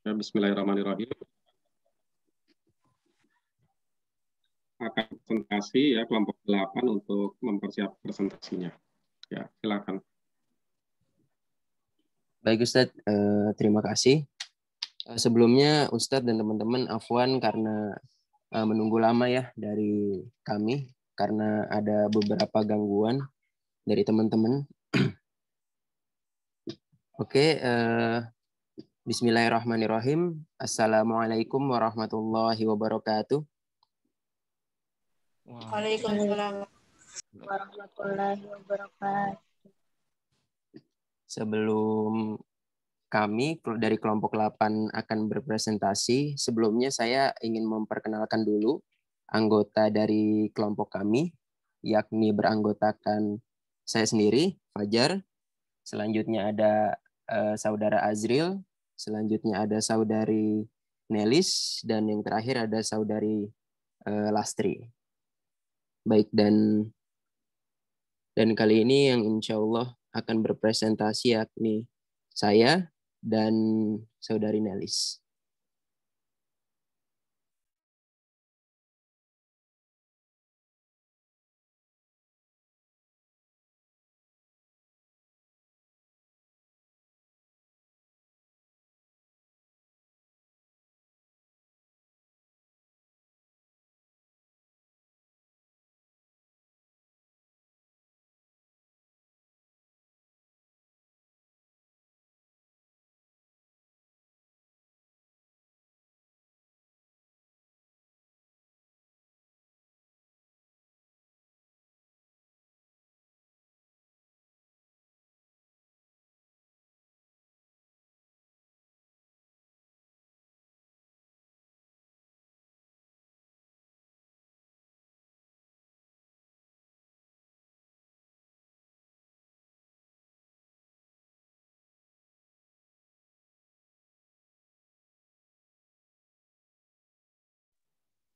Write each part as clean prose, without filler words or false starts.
Ya, Bismillahirrahmanirrahim. Akan presentasi ya kelompok 8 untuk mempersiapkan presentasinya. Ya, silakan. Baik Ustadz, terima kasih. Sebelumnya Ustadz dan teman-teman afwan karena menunggu lama ya dari kami karena ada beberapa gangguan dari teman-teman. Oke, Bismillahirrahmanirrahim. Assalamualaikum warahmatullahi wabarakatuh. Waalaikumsalam warahmatullahi wabarakatuh. Sebelum kami dari kelompok 8 akan berpresentasi, sebelumnya saya ingin memperkenalkan dulu anggota dari kelompok kami, yakni beranggotakan saya sendiri, Fajar. Selanjutnya ada Saudara Azril, selanjutnya ada Saudari Nelis, dan yang terakhir ada Saudari Lastri. Baik, dan kali ini yang insya Allah akan berpresentasi yakni saya dan Saudari Nelis.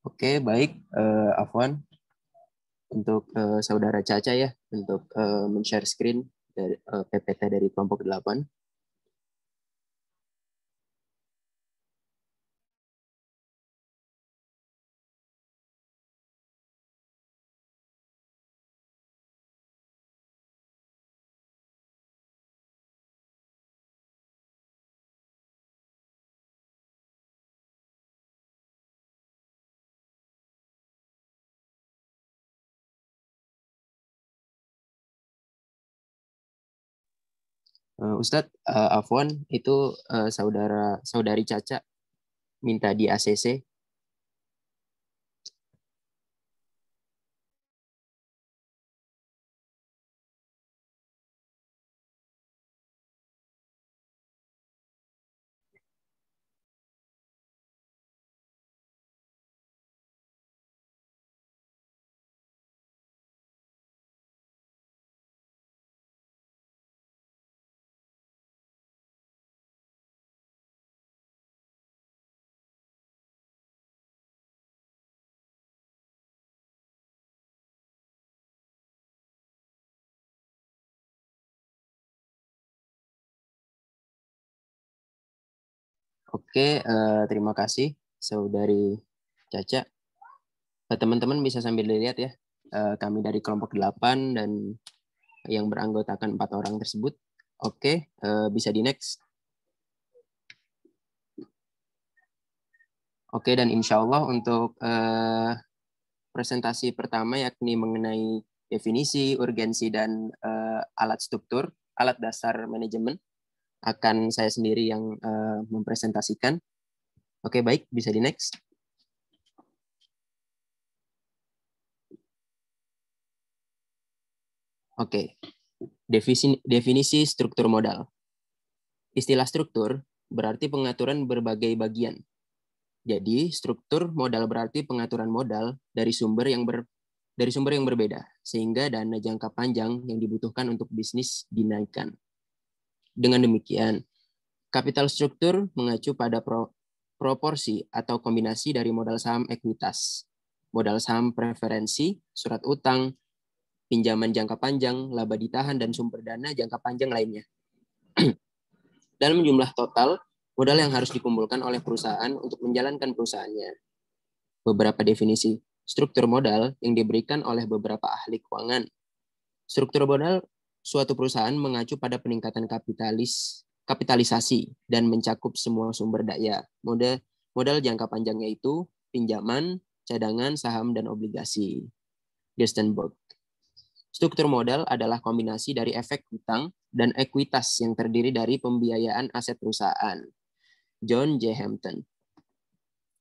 Oke, baik, Afwan. Untuk Saudara Caca ya, untuk men-share screen dari PPT dari kelompok 8. Ustadz, Afwan, itu saudari Caca minta di ACC. Oke, terima kasih Saudari Caca. Teman-teman bisa sambil dilihat ya, kami dari kelompok 8 dan yang beranggotakan 4 orang tersebut. Oke, bisa di next. Oke, dan insya Allah untuk presentasi pertama yakni mengenai definisi, urgensi, dan alat struktur, alat dasar manajemen, akan saya sendiri yang mempresentasikan. Oke, baik, bisa di next. Oke, definisi struktur modal. Istilah struktur berarti pengaturan berbagai bagian. Jadi, struktur modal berarti pengaturan modal dari sumber yang berbeda, sehingga dana jangka panjang yang dibutuhkan untuk bisnis dinaikkan. Dengan demikian, capital struktur mengacu pada proporsi atau kombinasi dari modal saham ekuitas, modal saham preferensi, surat utang, pinjaman jangka panjang, laba ditahan, dan sumber dana jangka panjang lainnya. Dalam jumlah total, modal yang harus dikumpulkan oleh perusahaan untuk menjalankan perusahaannya. Beberapa definisi struktur modal yang diberikan oleh beberapa ahli keuangan. Struktur modal suatu perusahaan mengacu pada peningkatan kapitalisasi dan mencakup semua sumber daya. Modal jangka panjang yaitu pinjaman, cadangan, saham, dan obligasi. Gestenberg. Struktur modal adalah kombinasi dari efek hutang dan ekuitas yang terdiri dari pembiayaan aset perusahaan. John J. Hampton.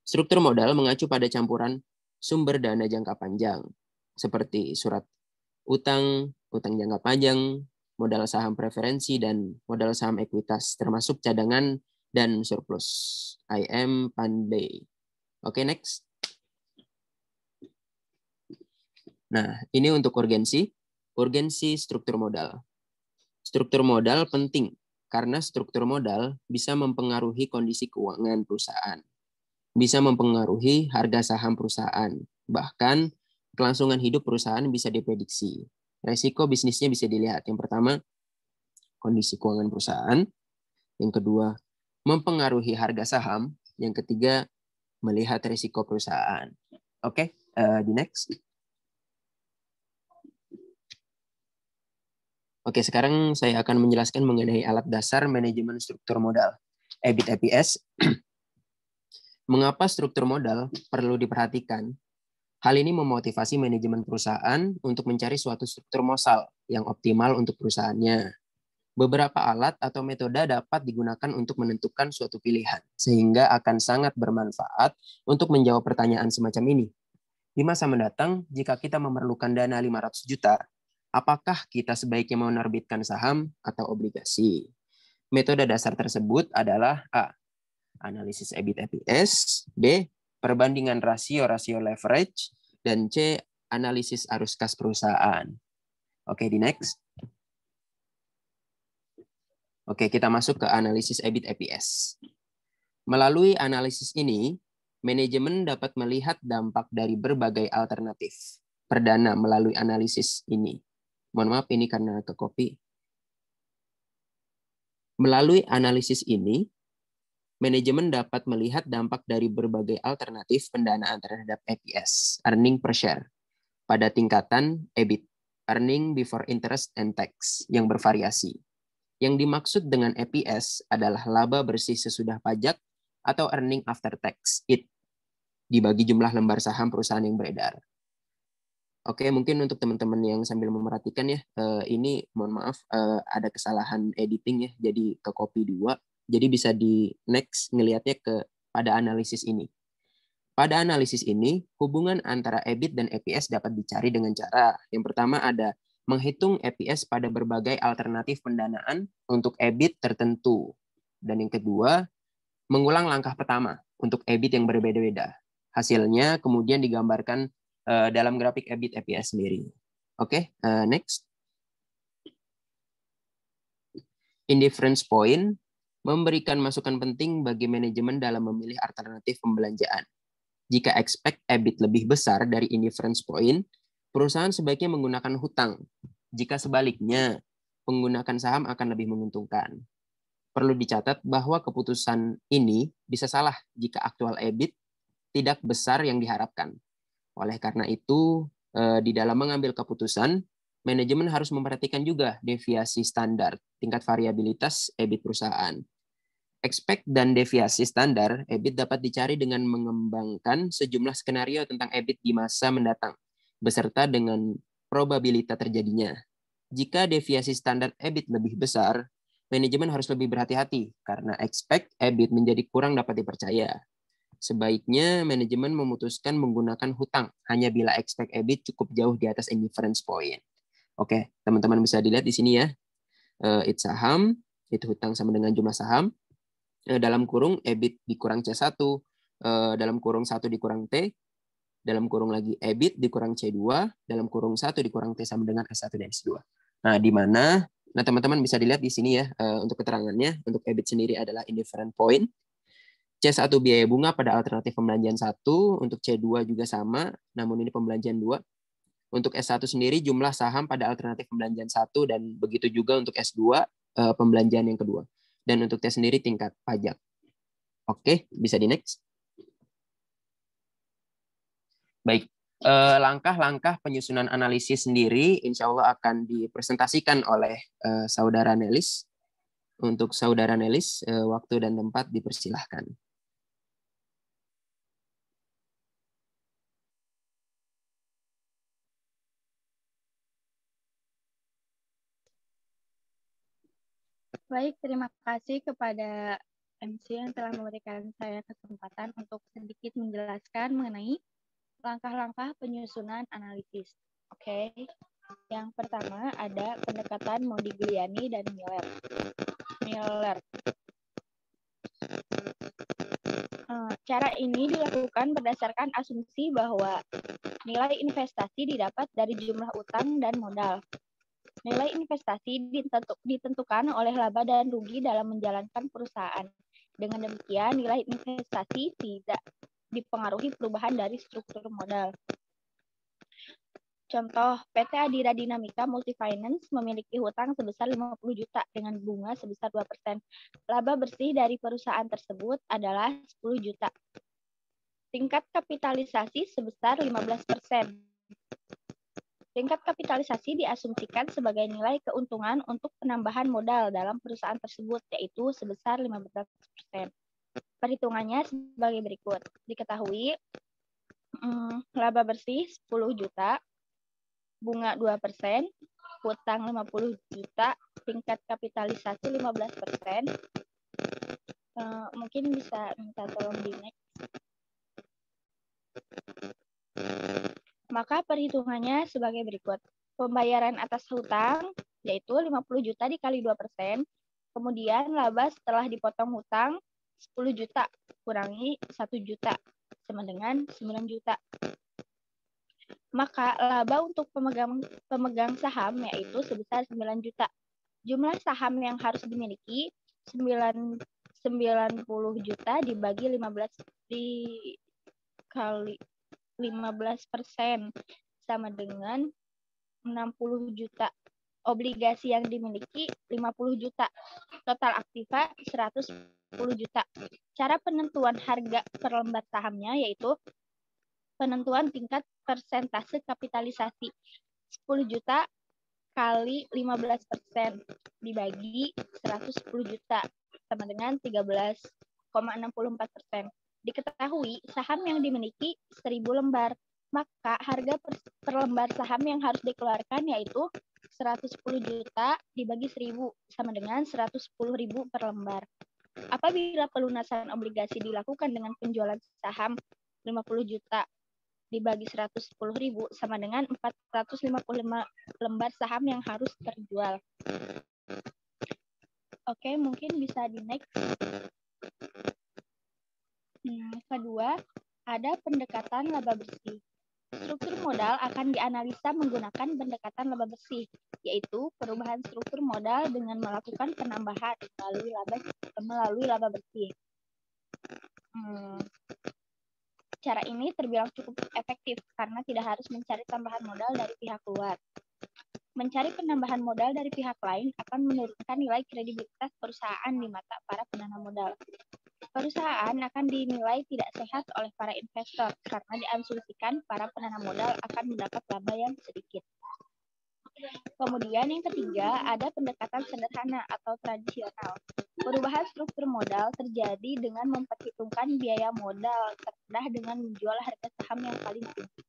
Struktur modal mengacu pada campuran sumber dana jangka panjang, seperti surat utang, utang jangka panjang, modal saham preferensi, dan modal saham ekuitas, termasuk cadangan dan surplus. I. M. Pandey. Oke, next. Nah, ini untuk urgensi struktur modal. Struktur modal penting karena struktur modal bisa mempengaruhi kondisi keuangan perusahaan, bisa mempengaruhi harga saham perusahaan, bahkan kelangsungan hidup perusahaan bisa diprediksi. Resiko bisnisnya bisa dilihat. Yang pertama, kondisi keuangan perusahaan. Yang kedua, mempengaruhi harga saham. Yang ketiga, melihat resiko perusahaan. Oke, di next. Oke, sekarang saya akan menjelaskan mengenai alat dasar manajemen struktur modal, EBIT EPS. Mengapa struktur modal perlu diperhatikan? Hal ini memotivasi manajemen perusahaan untuk mencari suatu struktur modal yang optimal untuk perusahaannya. Beberapa alat atau metode dapat digunakan untuk menentukan suatu pilihan, sehingga akan sangat bermanfaat untuk menjawab pertanyaan semacam ini. Di masa mendatang, jika kita memerlukan dana 500 juta, apakah kita sebaiknya menerbitkan saham atau obligasi? Metode dasar tersebut adalah A. Analisis EBIT EPS, B. Perbandingan rasio-rasio leverage, dan C. Analisis arus kas perusahaan. Oke, di next. Oke, kita masuk ke analisis EBIT EPS. Melalui analisis ini, manajemen dapat melihat dampak dari berbagai alternatif. Perdana melalui analisis ini. Mohon maaf, ini karena ke copy. Melalui analisis ini, manajemen dapat melihat dampak dari berbagai alternatif pendanaan terhadap EPS, earning per share, pada tingkatan EBIT, earning before interest and tax, yang bervariasi. Yang dimaksud dengan EPS adalah laba bersih sesudah pajak atau earning after tax, IT, dibagi jumlah lembar saham perusahaan yang beredar. Oke, mungkin untuk teman-teman yang sambil memerhatikan ya, ini mohon maaf ada kesalahan editing ya, jadi ke copy 2. Jadi bisa di next ngelihatnya pada analisis ini. Pada analisis ini, hubungan antara EBIT dan EPS dapat dicari dengan cara. Yang pertama ada menghitung EPS pada berbagai alternatif pendanaan untuk EBIT tertentu. Dan yang kedua, mengulang langkah pertama untuk EBIT yang berbeda-beda. Hasilnya kemudian digambarkan dalam grafik EBIT EPS sendiri. Oke, next. Indifference point memberikan masukan penting bagi manajemen dalam memilih alternatif pembelanjaan. Jika expect EBIT lebih besar dari indifference point, perusahaan sebaiknya menggunakan hutang. Jika sebaliknya, menggunakan saham akan lebih menguntungkan. Perlu dicatat bahwa keputusan ini bisa salah jika aktual EBIT tidak besar yang diharapkan. Oleh karena itu, di dalam mengambil keputusan, manajemen harus memperhatikan juga deviasi standar, tingkat variabilitas EBIT perusahaan. Expect dan deviasi standar EBIT dapat dicari dengan mengembangkan sejumlah skenario tentang EBIT di masa mendatang, beserta dengan probabilitas terjadinya. Jika deviasi standar EBIT lebih besar, manajemen harus lebih berhati-hati karena expect EBIT menjadi kurang dapat dipercaya. Sebaiknya manajemen memutuskan menggunakan hutang hanya bila expect EBIT cukup jauh di atas indifference point. Oke, teman-teman bisa dilihat di sini ya. It saham, itu hutang sama dengan jumlah saham. Dalam kurung EBIT dikurang C1, dalam kurung 1 dikurang T, dalam kurung lagi EBIT dikurang C2, dalam kurung 1 dikurang T sama dengan S1 dan S2. Nah, di mana? Nah, teman-teman bisa dilihat di sini ya, untuk keterangannya, untuk EBIT sendiri adalah indifferent point. C1 biaya bunga pada alternatif pembelanjaan 1, untuk C2 juga sama, namun ini pembelanjaan 2. Untuk S1 sendiri jumlah saham pada alternatif pembelanjaan 1, dan begitu juga untuk S2 pembelanjaan yang kedua. Dan untuk T sendiri tingkat pajak. Oke, bisa di next. Baik, langkah-langkah penyusunan analisis sendiri insya Allah akan dipresentasikan oleh Saudara Nelis. Untuk Saudara Nelis, waktu dan tempat dipersilahkan. Baik, terima kasih kepada MC yang telah memberikan saya kesempatan untuk sedikit menjelaskan mengenai langkah-langkah penyusunan analisis. Oke, yang pertama ada pendekatan Modigliani dan Miller. Cara ini dilakukan berdasarkan asumsi bahwa nilai investasi didapat dari jumlah utang dan modal. Nilai investasi ditentukan oleh laba dan rugi dalam menjalankan perusahaan. Dengan demikian, nilai investasi tidak dipengaruhi perubahan dari struktur modal. Contoh, PT Adira Dinamika Multifinance memiliki hutang sebesar 50 juta dengan bunga sebesar 2%. Laba bersih dari perusahaan tersebut adalah 10 juta. Tingkat kapitalisasi sebesar 15%. Tingkat kapitalisasi diasumsikan sebagai nilai keuntungan untuk penambahan modal dalam perusahaan tersebut, yaitu sebesar 15%. Perhitungannya sebagai berikut. Diketahui laba bersih 10 juta, bunga 2%, hutang 50 juta, tingkat kapitalisasi 15%. Mungkin bisa minta tolong di next. Maka perhitungannya sebagai berikut. Pembayaran atas hutang yaitu 50 juta dikali 2%. Kemudian laba setelah dipotong hutang 10 juta kurangi 1 juta sama dengan 9 juta. Maka laba untuk pemegang saham yaitu sebesar 9 juta. Jumlah saham yang harus dimiliki 90 juta dibagi 15 dikali 15% sama dengan 60 juta. Obligasi yang dimiliki 50 juta. Total aktiva 110 juta. Cara penentuan harga per lembar sahamnya yaitu penentuan tingkat persentase kapitalisasi 10 juta kali 15% dibagi 110 juta sama dengan 13,64%. Diketahui saham yang dimiliki 1.000 lembar, maka harga per lembar saham yang harus dikeluarkan yaitu 110 juta dibagi 1.000 sama dengan 110.000 per lembar. Apabila pelunasan obligasi dilakukan dengan penjualan saham 50 juta dibagi 110.000 sama dengan 455 lembar saham yang harus terjual. Oke, mungkin bisa di next. Kedua, ada pendekatan laba bersih. Struktur modal akan dianalisa menggunakan pendekatan laba bersih, yaitu perubahan struktur modal dengan melakukan penambahan melalui laba bersih. Cara ini terbilang cukup efektif karena tidak harus mencari tambahan modal dari pihak luar. Mencari penambahan modal dari pihak lain akan menurunkan nilai kredibilitas perusahaan di mata para penanam modal. Perusahaan akan dinilai tidak sehat oleh para investor karena diasumsikan para penanam modal akan mendapat laba yang sedikit. Kemudian yang ketiga, ada pendekatan sederhana atau tradisional. Perubahan struktur modal terjadi dengan memperhitungkan biaya modal terendah dengan menjual harga saham yang paling tinggi.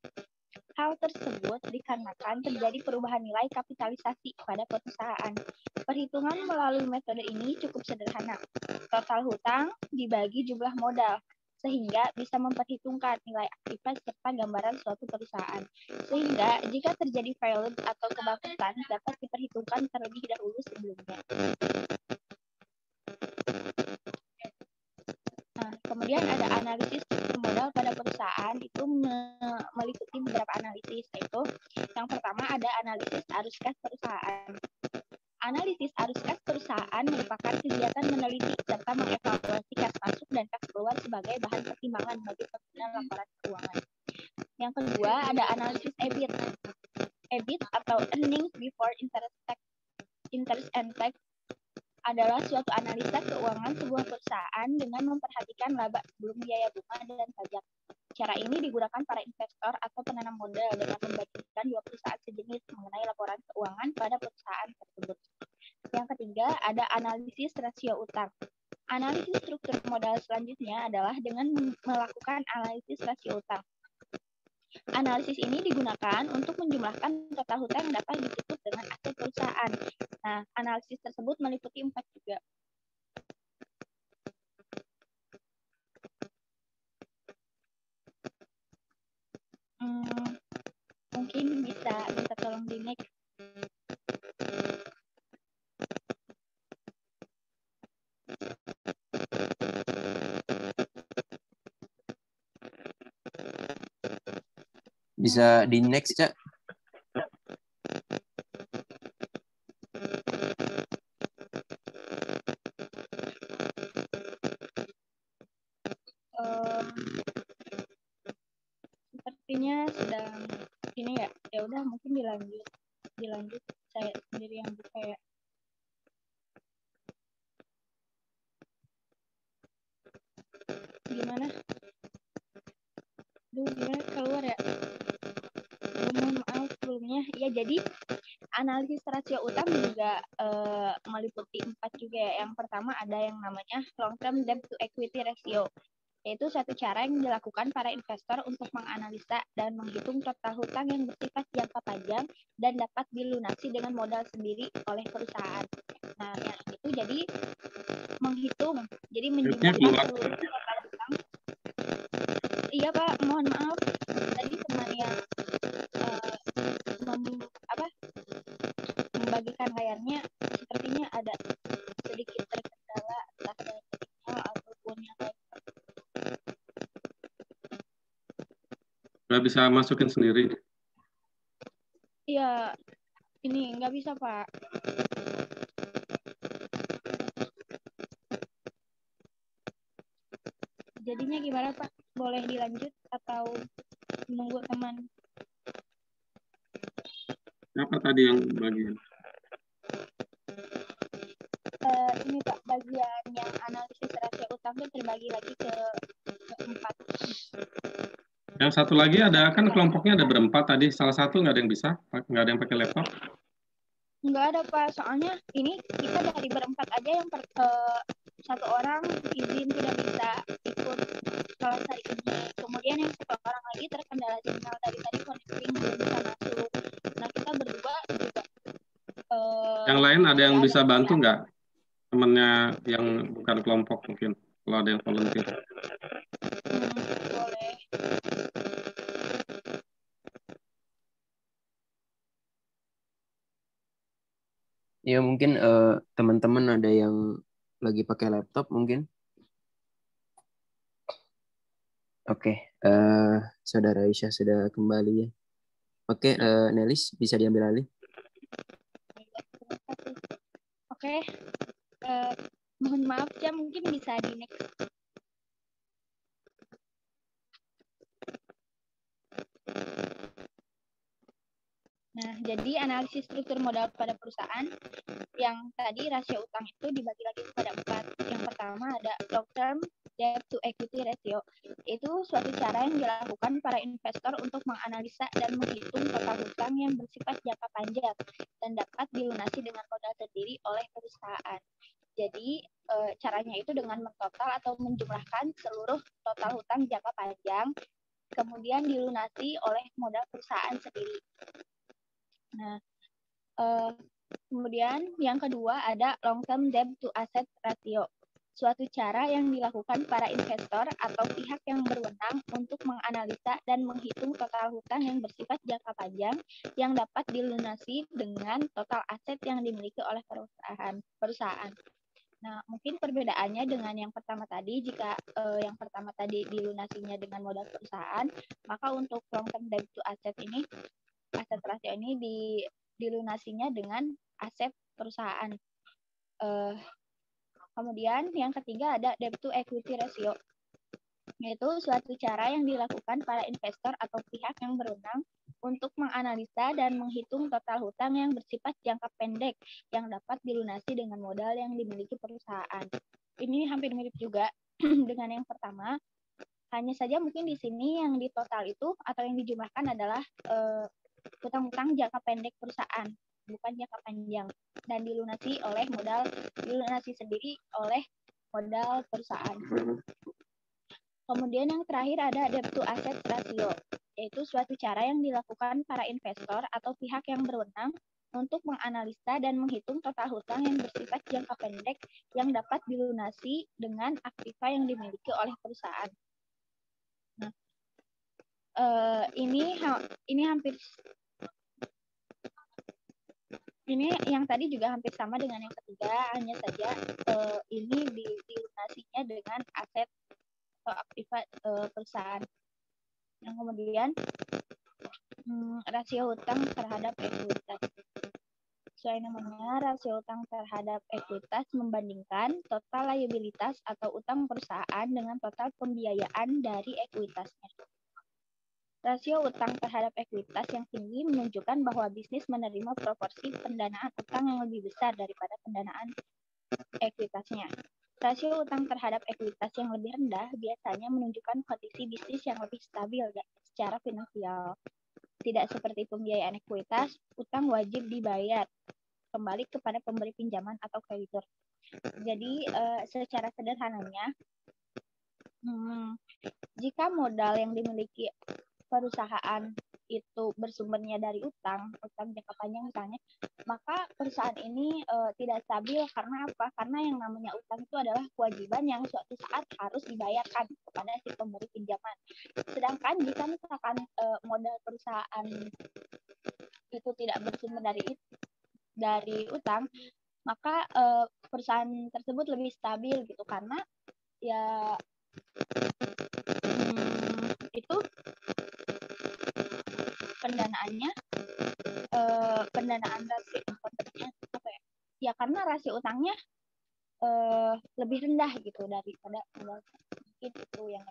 Hal tersebut dikarenakan terjadi perubahan nilai kapitalisasi pada perusahaan. Perhitungan melalui metode ini cukup sederhana. Total hutang dibagi jumlah modal, sehingga bisa memperhitungkan nilai aktiva serta gambaran suatu perusahaan. Sehingga jika terjadi failure atau kebangkrutan dapat diperhitungkan terlebih dahulu sebelumnya. Kemudian ada analisis struktur modal pada perusahaan, itu meliputi beberapa analisis, yaitu yang pertama ada analisis arus kas perusahaan. Analisis arus kas perusahaan merupakan kegiatan meneliti serta mengevaluasi kas masuk dan kas keluar sebagai bahan pertimbangan bagi penyusunan laporan keuangan. Yang kedua ada analisis EBIT. EBIT atau Earnings Before Interest and Tax adalah suatu analisa keuangan sebuah perusahaan dengan memperhatikan laba belum biaya bunga dan pajak. Cara ini digunakan para investor atau penanam modal dengan membagikan dua perusahaan sejenis mengenai laporan keuangan pada perusahaan tersebut. Yang ketiga, ada analisis rasio utang. Analisis struktur modal selanjutnya adalah dengan melakukan analisis rasio utang. Analisis ini digunakan untuk menjumlahkan total hutang yang dapat ditutup dengan aset perusahaan. Nah, analisis tersebut meliputi 4 juga. Mungkin bisa minta tolong di next. Bisa di next, Cak. Sepertinya sedang ini ya. Ya udah mungkin dilanjut saya sendiri yang buka ya. Gimana? Gimana keluar ya? Mohon maaf sebelumnya. Ya, jadi analisis rasio utang juga meliputi 4 juga ya. Yang pertama ada yang namanya long term debt to equity ratio, yaitu suatu cara yang dilakukan para investor untuk menganalisa dan menghitung total hutang yang bersifat jangka panjang dan dapat dilunasi dengan modal sendiri oleh perusahaan. Nah, yang itu jadi menghitung, jadi menjumlahkan seluruh total hutang. Iya Pak, mohon maaf. Tadi teman yang membagikan layarnya sepertinya ada sedikit terkendala, entah dari sinyal ataupun yang lain. Nggak bisa masukin sendiri. Iya, ini nggak bisa Pak. Jadinya gimana Pak? Boleh dilanjut atau menunggu teman? Apa tadi yang bagian? Ini Pak, bagian yang analisis rasio utang itu terbagi lagi ke 4. Yang satu lagi ada, kan kelompoknya ada berempat tadi. Salah satu nggak ada yang bisa, nggak ada yang pakai laptop. Nggak ada Pak, soalnya ini kita dari berempat aja yang satu orang izin tidak bisa ikut kelas hari ini. Kemudian yang satu orang lagi terkendala sinyal, dari tadi connecting belum bisa masuk. Nah, kita berdua juga. Yang lain ada yang bisa bantu nggak? Temennya yang bukan kelompok mungkin, kalau ada yang volunteer. Boleh. Ya mungkin teman-teman ada yang lagi pakai laptop mungkin. Oke, Saudara Aisyah sudah kembali ya. Oke, Nelis bisa diambil alih. Oke, mohon maaf ya, mungkin bisa di next. Nah, jadi analisis struktur modal pada perusahaan yang tadi rasio utang itu dibagi lagi kepada 4. Yang pertama ada long term debt to equity ratio. Itu suatu cara yang dilakukan para investor untuk menganalisa dan menghitung total hutang yang bersifat jangka panjang dan dapat dilunasi dengan modal sendiri oleh perusahaan. Jadi caranya itu dengan mentotal atau menjumlahkan seluruh total hutang jangka panjang, kemudian dilunasi oleh modal perusahaan sendiri. Nah, kemudian yang kedua ada long term debt to asset ratio. Suatu cara yang dilakukan para investor atau pihak yang berwenang untuk menganalisa dan menghitung total hutang yang bersifat jangka panjang yang dapat dilunasi dengan total aset yang dimiliki oleh perusahaan. Nah, mungkin perbedaannya dengan yang pertama tadi, jika yang pertama tadi dilunasinya dengan modal perusahaan, maka untuk long term debt to asset ini, aset rasio ini dilunasinya dengan aset perusahaan. Kemudian yang ketiga ada debt to equity ratio, yaitu suatu cara yang dilakukan para investor atau pihak yang berwenang untuk menganalisa dan menghitung total hutang yang bersifat jangka pendek yang dapat dilunasi dengan modal yang dimiliki perusahaan. Ini hampir mirip juga. dengan yang pertama. Hanya saja mungkin di sini yang di total itu atau yang dijumlahkan adalah utang-utang jangka pendek perusahaan, bukan jangka panjang, dan dilunasi sendiri oleh modal perusahaan. Kemudian yang terakhir ada debt to asset ratio, yaitu suatu cara yang dilakukan para investor atau pihak yang berwenang untuk menganalisa dan menghitung total hutang yang bersifat jangka pendek yang dapat dilunasi dengan aktiva yang dimiliki oleh perusahaan. Nah, ini yang tadi juga hampir sama dengan yang ketiga, hanya saja ini dilunasinya dengan aset atau aktiva perusahaan. Yang kemudian rasio hutang terhadap ekuitas. Sesuai namanya, rasio utang terhadap ekuitas membandingkan total liabilitas atau utang perusahaan dengan total pembiayaan dari ekuitasnya. Rasio utang terhadap ekuitas yang tinggi menunjukkan bahwa bisnis menerima proporsi pendanaan utang yang lebih besar daripada pendanaan ekuitasnya. Rasio utang terhadap ekuitas yang lebih rendah biasanya menunjukkan kondisi bisnis yang lebih stabil secara finansial. Tidak seperti pembiayaan ekuitas, utang wajib dibayar kembali kepada pemberi pinjaman atau kreditur. Jadi secara sederhananya, jika modal yang dimiliki perusahaan itu bersumbernya dari utang jangka panjang misalnya, maka perusahaan ini tidak stabil. Karena apa? Karena yang namanya utang itu adalah kewajiban yang suatu saat harus dibayarkan kepada si pemberi pinjaman. Sedangkan jika misalkan modal perusahaan itu tidak bersumber dari utang, maka perusahaan tersebut lebih stabil gitu, karena ya itu pendanaan rasio ya karena rasio utangnya lebih rendah gitu daripada modal. Itu yang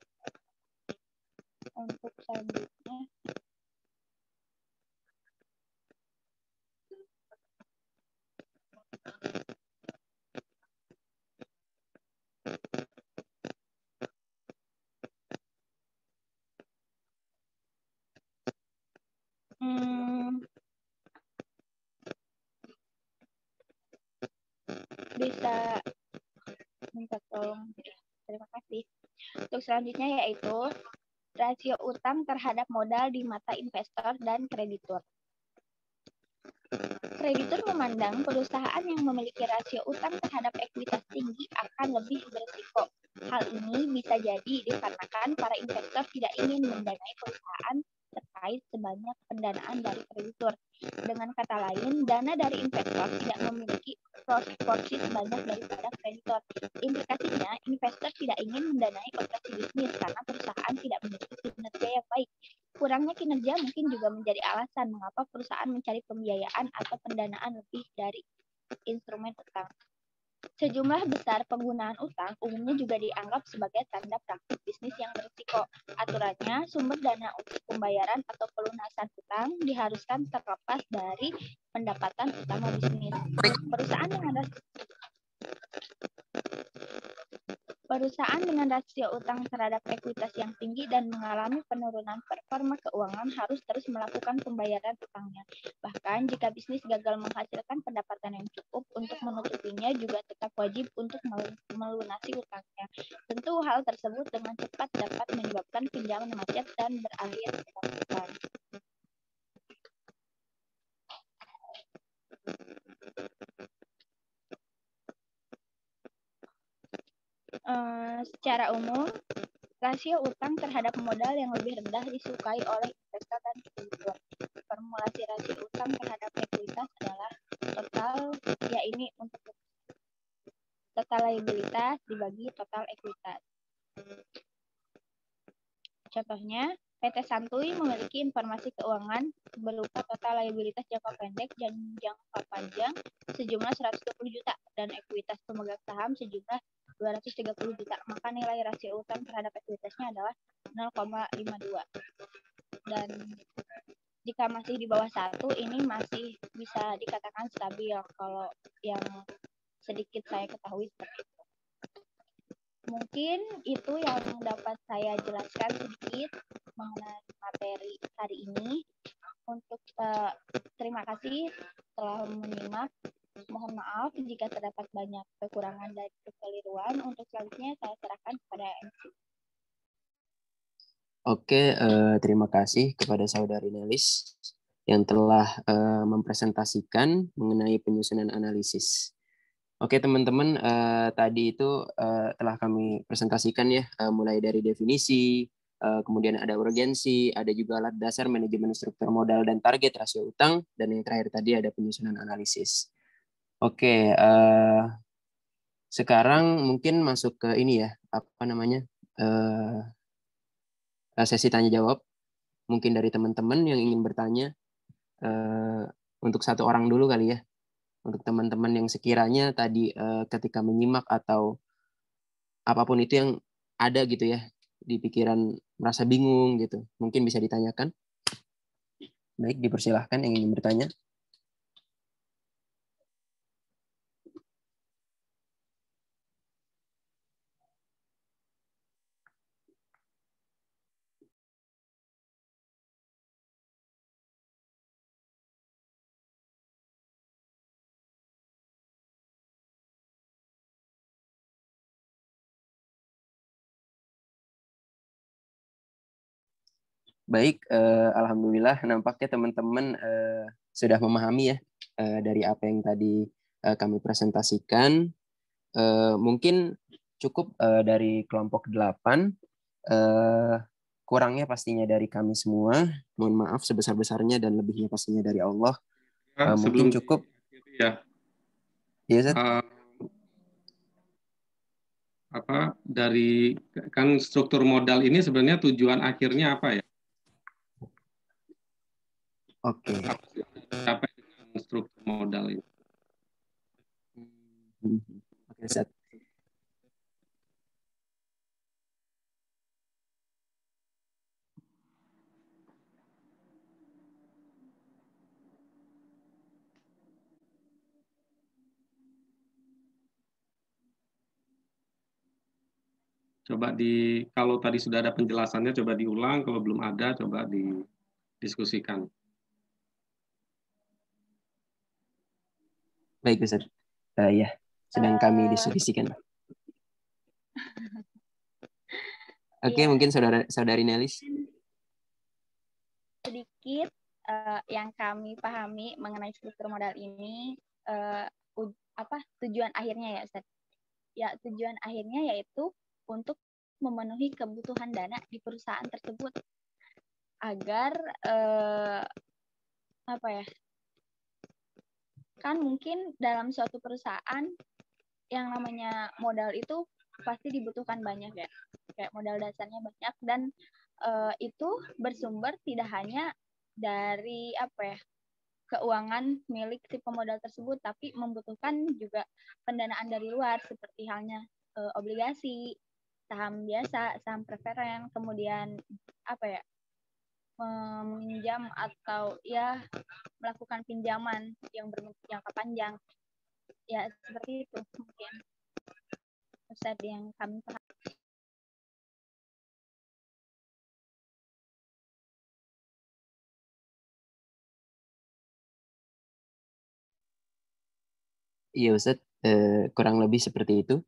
untuk selanjutnya. Bisa minta tolong. Terima kasih. Untuk selanjutnya yaitu rasio utang terhadap modal di mata investor dan kreditur. Kreditur memandang perusahaan yang memiliki rasio utang terhadap ekuitas tinggi akan lebih berisiko. Hal ini bisa jadi dikarenakan para investor tidak ingin mendanai perusahaan terkait sebanyak pendanaan dari kreditur. Dengan kata lain, dana dari investor tidak memiliki porsi sebanyak daripada kreditur. Implikasinya, investor tidak ingin mendanai operasi bisnis karena perusahaan tidak memiliki kinerja yang baik. Kurangnya kinerja mungkin juga menjadi alasan mengapa perusahaan mencari pembiayaan atau pendanaan lebih dari instrumen utang. Sejumlah besar penggunaan utang umumnya juga dianggap sebagai tanda praktik bisnis yang berisiko. Aturannya, sumber dana untuk pembayaran atau pelunasan utang diharuskan terlepas dari pendapatan utama bisnis. Perusahaan dengan rasio utang terhadap ekuitas yang tinggi dan mengalami penurunan performa keuangan harus terus melakukan pembayaran utangnya. Bahkan jika bisnis gagal menghasilkan pendapatan yang cukup untuk menutupinya, juga tetap wajib untuk melunasi utangnya. Tentu hal tersebut dengan cepat dapat menyebabkan pinjaman macet dan berakhir ketakutan. Secara umum, rasio utang terhadap modal yang lebih rendah disukai oleh investor dan kreditur. Formulasi rasio utang terhadap ekuitas adalah untuk total liabilitas dibagi total ekuitas. Contohnya, PT Santuy memiliki informasi keuangan berupa total liabilitas jangka pendek dan jangka panjang sejumlah 120 juta dan ekuitas pemegang saham sejumlah 230 juta. Maka nilai rasio utang terhadap ekuitasnya adalah 0,52. Dan jika masih di bawah 1, ini masih bisa dikatakan stabil kalau yang sedikit saya ketahui seperti itu. Mungkin itu yang dapat saya jelaskan sedikit mengenai materi hari ini. Untuk terima kasih telah menyimak. Mohon maaf jika terdapat banyak kekurangan dan kekeliruan. Untuk selanjutnya saya serahkan kepada MC. Oke, terima kasih kepada Saudari Nelis yang telah mempresentasikan mengenai penyusunan analisis. Oke teman-teman, tadi itu telah kami presentasikan ya, mulai dari definisi, kemudian ada urgensi, ada juga alat dasar manajemen struktur modal dan target rasio utang, dan yang terakhir tadi ada penyusunan analisis. Oke, sekarang mungkin masuk ke ini ya, apa namanya, sesi tanya jawab. Mungkin dari teman-teman yang ingin bertanya, untuk satu orang dulu kali ya, untuk teman-teman yang sekiranya tadi ketika menyimak atau apapun itu yang ada gitu ya di pikiran, merasa bingung gitu, mungkin bisa ditanyakan. Baik, dipersilahkan yang ingin bertanya. Baik, alhamdulillah nampaknya teman-teman sudah memahami ya dari apa yang tadi kami presentasikan. Mungkin cukup dari kelompok 8, kurangnya pastinya dari kami semua. Mohon maaf sebesar-besarnya dan lebihnya pastinya dari Allah. Mungkin cukup. Ya. Iya, Ustaz? Apa dari kan struktur modal ini sebenarnya tujuan akhirnya apa ya? Oke. Apa dengan struktur modal ini? Oke, Ustaz. Coba kalau tadi sudah ada penjelasannya, coba diulang. Kalau belum ada, coba didiskusikan. Baik, Ustaz. Ya, sedang kami diskusikan. Oke, mungkin saudari Nelis. Sedikit yang kami pahami mengenai struktur modal ini, tujuan akhirnya ya Ustaz. Ya, tujuan akhirnya yaitu untuk memenuhi kebutuhan dana di perusahaan tersebut agar kan mungkin dalam suatu perusahaan yang namanya modal itu pasti dibutuhkan banyak ya, kayak modal dasarnya banyak, dan itu bersumber tidak hanya dari keuangan milik si pemodal tersebut, tapi membutuhkan juga pendanaan dari luar seperti halnya obligasi, saham biasa, saham preferen, kemudian meminjam atau ya melakukan pinjaman yang berbentuk jangka panjang. Ya, seperti itu mungkin Ustaz yang kami paham. Iya, Ustaz. Kurang lebih seperti itu.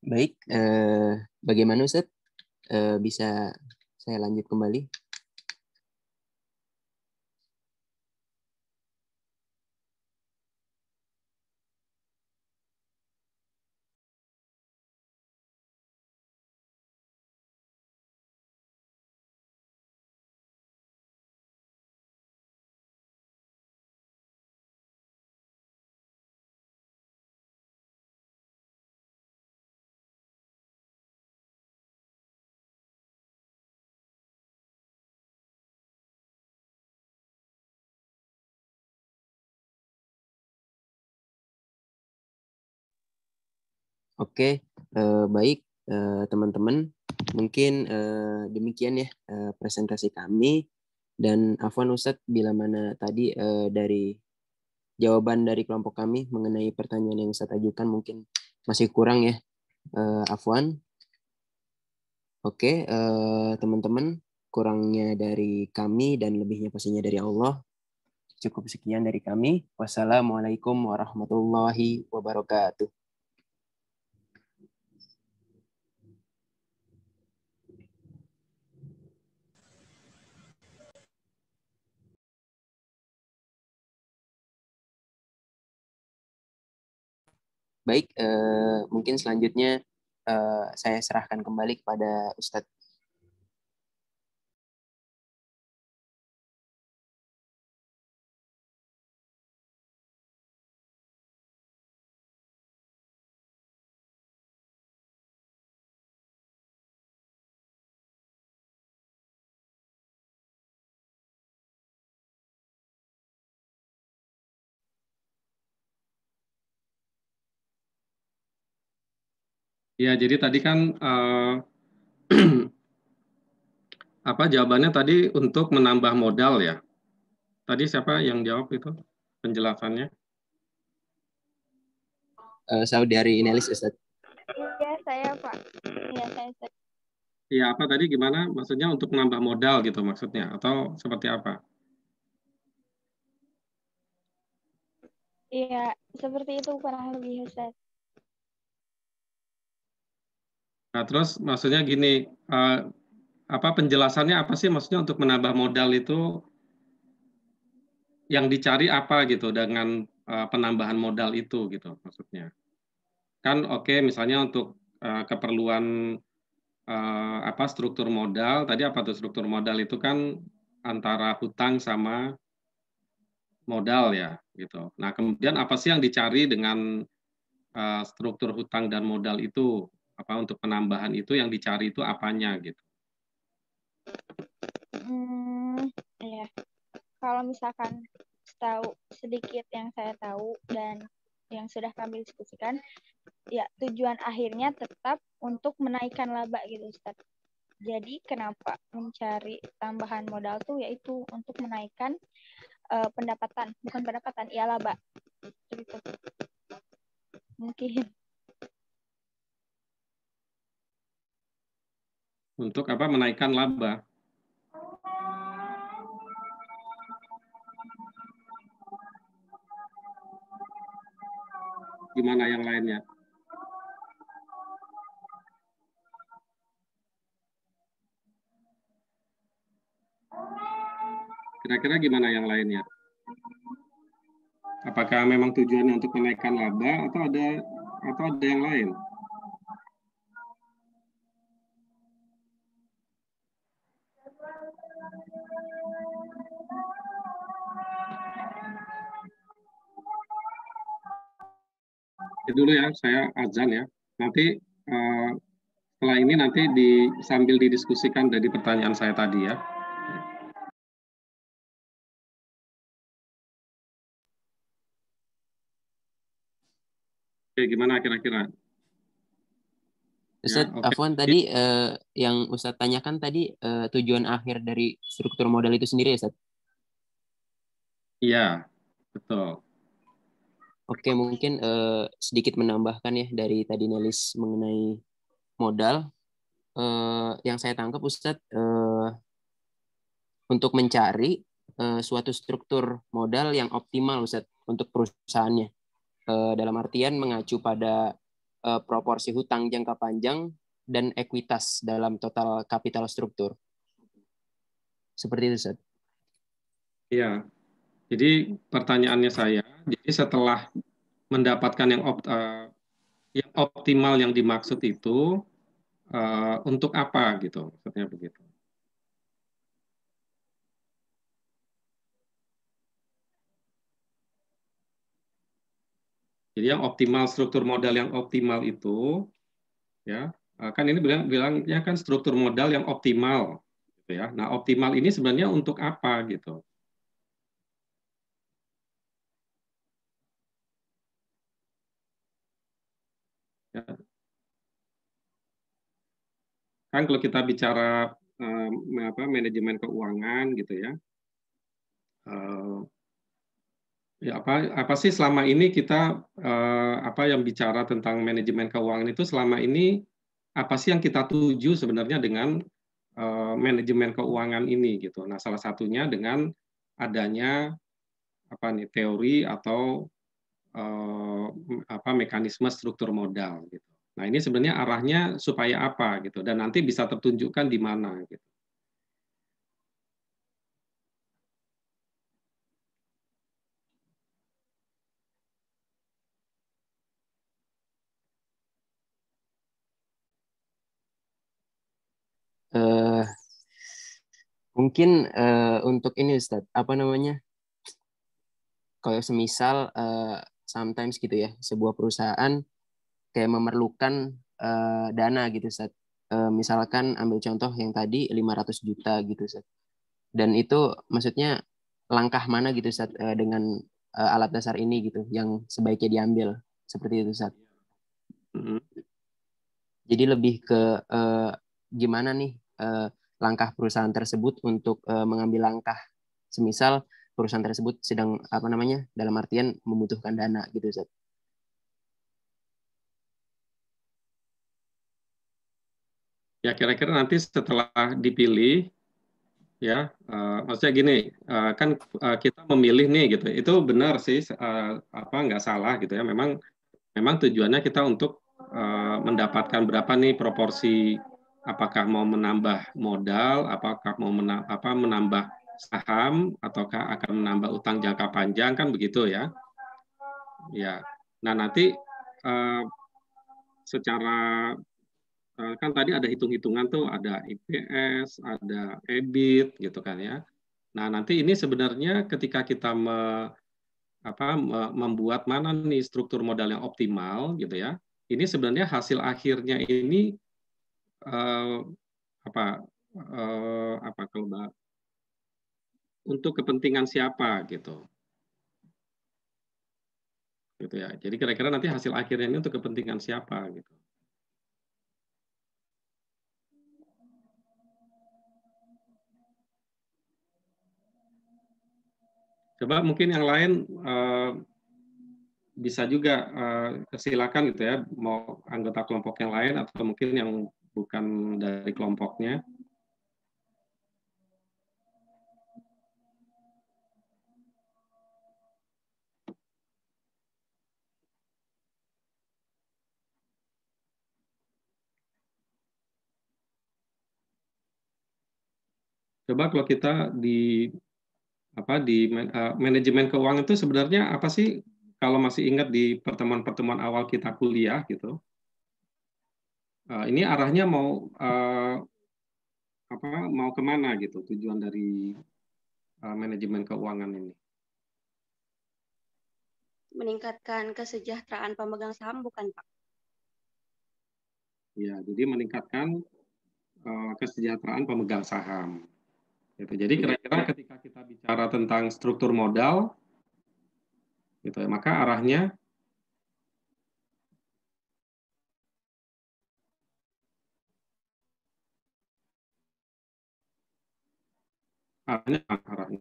Baik, bagaimana Ustaz? Bisa saya lanjut kembali? Oke, baik teman-teman. Mungkin demikian ya presentasi kami. Dan Afwan Ustadz, bila mana tadi dari jawaban dari kelompok kami mengenai pertanyaan yang Ustadz ajukan mungkin masih kurang ya, Afwan. Oke, teman-teman, kurangnya dari kami dan lebihnya pastinya dari Allah. Cukup sekian dari kami. Wassalamualaikum warahmatullahi wabarakatuh. Baik, mungkin selanjutnya saya serahkan kembali kepada Ustadz. Ya, jadi tadi kan apa jawabannya tadi untuk menambah modal ya. Tadi siapa yang jawab itu penjelasannya? Saudi dari Inelis, Ustadz. Iya, saya Pak. Iya, saya. Iya, apa tadi gimana? Maksudnya untuk menambah modal gitu maksudnya atau seperti apa? Iya, seperti itu kurang lebih Ustaz. Nah, terus maksudnya gini, apa penjelasannya apa sih maksudnya untuk menambah modal itu yang dicari apa gitu dengan penambahan modal itu gitu maksudnya. Kan oke, misalnya untuk keperluan apa struktur modal, tadi apa tuh struktur modal itu kan antara hutang sama modal ya gitu. Nah, kemudian apa sih yang dicari dengan struktur hutang dan modal itu? Apa untuk penambahan itu yang dicari itu apanya gitu? Ya. Kalau misalkan tahu sedikit yang saya tahu dan yang sudah kami diskusikan, ya tujuan akhirnya tetap untuk menaikkan laba gitu Ustaz. Jadi kenapa mencari tambahan modal tuh yaitu untuk menaikkan pendapatan, bukan pendapatan, ya laba. Gitu. Mungkin. Untuk apa menaikkan laba? Gimana yang lainnya? Kira-kira gimana yang lainnya? Apakah memang tujuannya untuk menaikkan laba atau ada yang lain? Itu dulu ya, saya azan ya. Nanti setelah ini nanti sambil didiskusikan dari pertanyaan saya tadi ya. Oke, gimana kira-kira? Ustadz, Ya, oke. Afwan tadi yang Ustadz tanyakan tadi tujuan akhir dari struktur modal itu sendiri ya, Ustadz? Iya, betul. Oke, mungkin sedikit menambahkan ya dari tadi Nelis mengenai modal. Yang saya tangkap Ustadz, untuk mencari suatu struktur modal yang optimal Ustadz untuk perusahaannya. Dalam artian mengacu pada proporsi hutang jangka panjang dan ekuitas dalam total kapital struktur. Seperti itu, Ustadz. Iya. Jadi pertanyaannya saya, jadi setelah mendapatkan yang optimal yang dimaksud itu untuk apa gitu, maksudnya begitu. Jadi yang optimal struktur modal yang optimal itu ya kan ini bilangnya kan struktur modal yang optimal gitu ya. Nah, optimal ini sebenarnya untuk apa gitu. Ya, kan kalau kita bicara manajemen keuangan gitu ya, ya apa sih selama ini kita yang bicara tentang manajemen keuangan itu selama ini apa sih yang kita tuju sebenarnya dengan manajemen keuangan ini gitu. Nah, salah satunya dengan adanya teori atau mekanisme struktur modal gitu. Nah, ini sebenarnya arahnya supaya apa gitu dan nanti bisa tertunjukkan di mana gitu. Mungkin untuk ini Ustaz, apa namanya? Kalau semisal sometimes gitu ya, sebuah perusahaan kayak memerlukan dana gitu Ustaz. Misalkan ambil contoh yang tadi 500 juta gitu Ustaz. Dan itu maksudnya langkah mana gitu Ustaz dengan alat dasar ini gitu yang sebaiknya diambil seperti itu Ustaz. Jadi lebih ke gimana nih langkah perusahaan tersebut untuk mengambil langkah semisal perusahaan tersebut sedang dalam artian membutuhkan dana gitu Ustaz. Ya kira-kira nanti setelah dipilih ya maksudnya gini kan kita memilih nih gitu itu benar sih nggak salah gitu ya memang tujuannya kita untuk mendapatkan berapa nih proporsi apakah mau menambah modal apakah mau menambah saham ataukah akan menambah utang jangka panjang kan begitu ya nah nanti secara kan tadi ada hitung-hitungan tuh, ada EPS, ada EBIT, gitu kan ya. Nah, nanti ini sebenarnya ketika kita membuat mana nih struktur modal yang optimal, gitu ya. Ini sebenarnya hasil akhirnya ini untuk kepentingan siapa, gitu. Gitu ya. Jadi kira-kira nanti hasil akhirnya ini untuk kepentingan siapa, gitu. Coba mungkin yang lain bisa juga silakan gitu ya, mau anggota kelompok yang lain atau mungkin yang bukan dari kelompoknya. Coba kalau kita di manajemen keuangan itu sebenarnya apa sih kalau masih ingat di pertemuan-pertemuan awal kita kuliah gitu. Ini arahnya mau mau kemana gitu tujuan dari manajemen keuangan ini? Meningkatkan kesejahteraan pemegang saham bukan Pak? Ya, jadi meningkatkan kesejahteraan pemegang saham. Gitu. Jadi kira-kira ketika kita bicara tentang struktur modal, gitu, maka arahnya arahnya.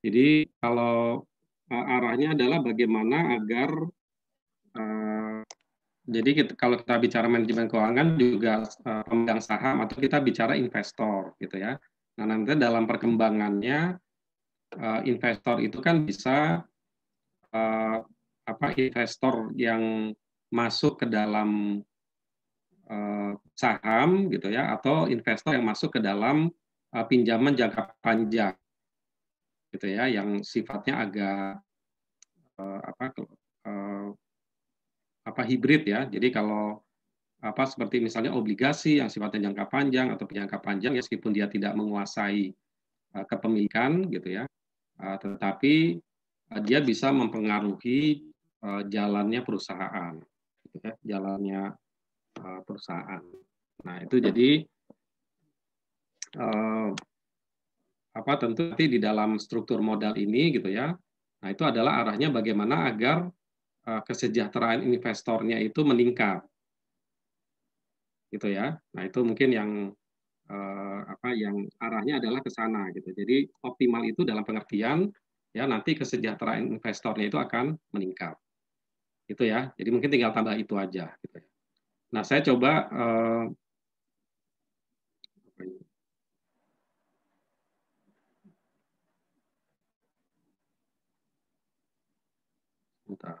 Jadi kalau arahnya adalah bagaimana agar jadi kalau kita bicara manajemen keuangan juga pemegang saham atau kita bicara investor gitu ya. Nah nanti dalam perkembangannya investor itu kan bisa investor yang masuk ke dalam saham gitu ya atau investor yang masuk ke dalam pinjaman jangka panjang gitu ya yang sifatnya agak hibrid ya. Jadi kalau seperti misalnya obligasi yang sifatnya jangka panjang atau jangka panjang ya meskipun dia tidak menguasai kepemilikan gitu ya, tetapi dia bisa mempengaruhi jalannya perusahaan, gitu ya, jalannya perusahaan. Nah, itu jadi tentu nanti di dalam struktur modal ini gitu ya. Nah, itu adalah arahnya bagaimana agar kesejahteraan investornya itu meningkat. Gitu ya. Nah, itu mungkin yang yang arahnya adalah ke sana gitu. Jadi optimal itu dalam pengertian ya nanti kesejahteraan investornya itu akan meningkat. Itu ya. Jadi mungkin tinggal tambah itu aja gitu ya. Nah, saya coba bentar.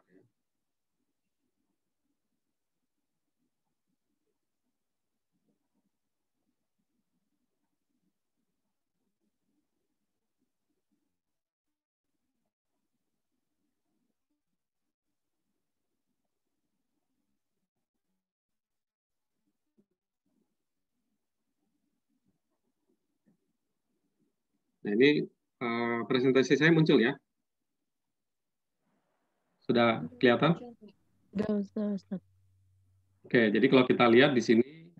Nah, ini presentasi saya muncul ya. Sudah kelihatan? Sudah. Oke, jadi kalau kita lihat di sini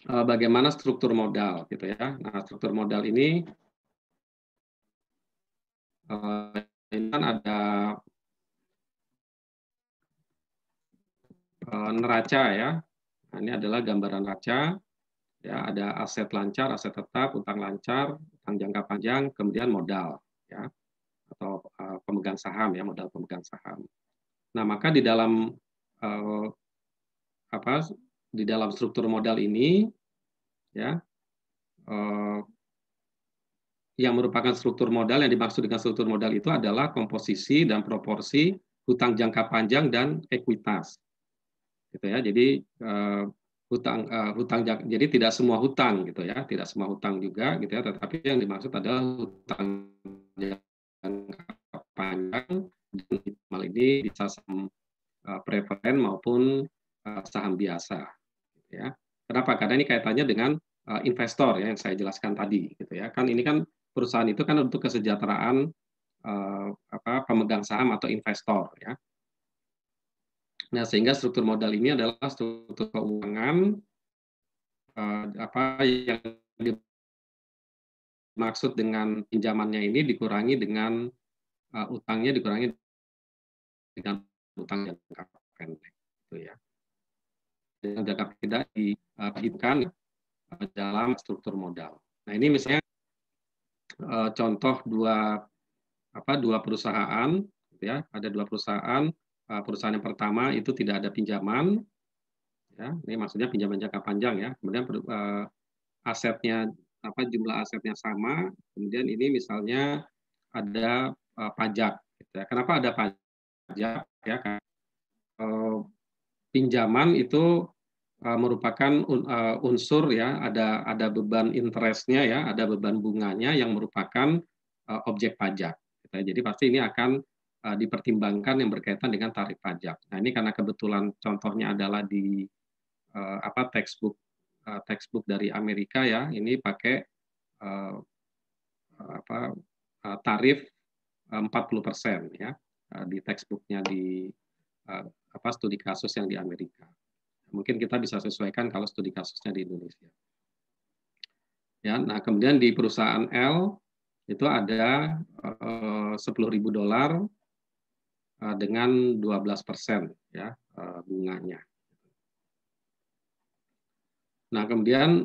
bagaimana struktur modal gitu ya. Nah, struktur modal ini kan ada neraca ya. Nah, ini adalah gambaran neraca. Ya, ada aset lancar, aset tetap, utang lancar, utang jangka panjang, kemudian modal ya atau pemegang saham ya, modal pemegang saham. Nah, maka di dalam di dalam struktur modal ini ya yang merupakan struktur modal, yang dimaksud dengan struktur modal itu adalah komposisi dan proporsi hutang jangka panjang dan ekuitas. Gitu ya. Jadi jadi tidak semua hutang gitu ya, tidak semua hutang juga gitu ya, tetapi yang dimaksud adalah hutang jangka panjang dan hal ini bisa saham preferen maupun saham biasa gitu ya. Kenapa? Karena ini kaitannya dengan investor ya yang saya jelaskan tadi gitu ya. Kan ini kan perusahaan itu kan untuk kesejahteraan pemegang saham atau investor ya. Nah, sehingga struktur modal ini adalah struktur keuangan yang dimaksud dengan pinjamannya ini dikurangi dengan utangnya dikurangi dengan utang jangka pendek, gitu ya. Dan jangka pendek diperhitungkan dalam struktur modal. Nah, ini misalnya contoh dua perusahaan, gitu ya. Ada dua perusahaan. Perusahaan yang pertama itu tidak ada pinjaman, ya. Ini maksudnya pinjaman jangka panjang ya. Kemudian asetnya jumlah asetnya sama. Kemudian ini misalnya ada pajak. Gitu ya. Kenapa ada pajak? Ya, pinjaman itu merupakan unsur ya, ada beban interestnya ya, ada beban bunganya yang merupakan objek pajak. Jadi pasti ini akan dipertimbangkan yang berkaitan dengan tarif pajak. Nah, ini karena kebetulan contohnya adalah di textbook dari Amerika ya, ini pakai tarif 40% ya di textbooknya di studi kasus yang di Amerika. Mungkin kita bisa sesuaikan kalau studi kasusnya di Indonesia. Ya, nah kemudian di perusahaan L itu ada $10.000 dengan 12% ya bunganya. Nah kemudian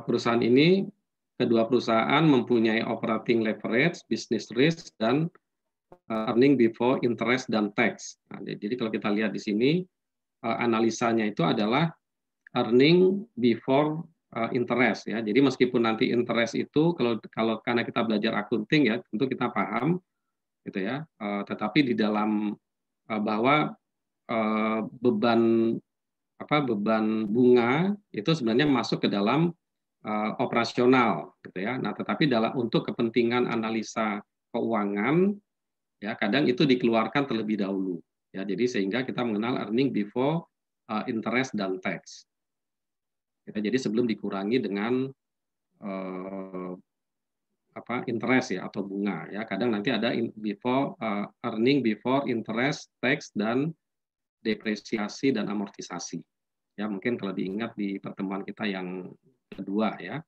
perusahaan ini kedua perusahaan mempunyai operating leverage, business risk dan earning before interest dan tax. Nah, jadi kalau kita lihat di sini analisanya itu adalah earning before interest ya. Jadi meskipun nanti interest itu kalau karena kita belajar akunting ya, tentu kita paham gitu ya. Tetapi di dalam bahwa beban bunga itu sebenarnya masuk ke dalam operasional gitu ya. Nah, tetapi untuk kepentingan analisa keuangan ya kadang itu dikeluarkan terlebih dahulu ya. Jadi sehingga kita mengenal earning before interest dan tax. Jadi sebelum dikurangi dengan interest ya atau bunga ya. Kadang nanti ada earning before interest, tax dan depresiasi dan amortisasi Ya, mungkin kalau diingat di pertemuan kita yang kedua ya.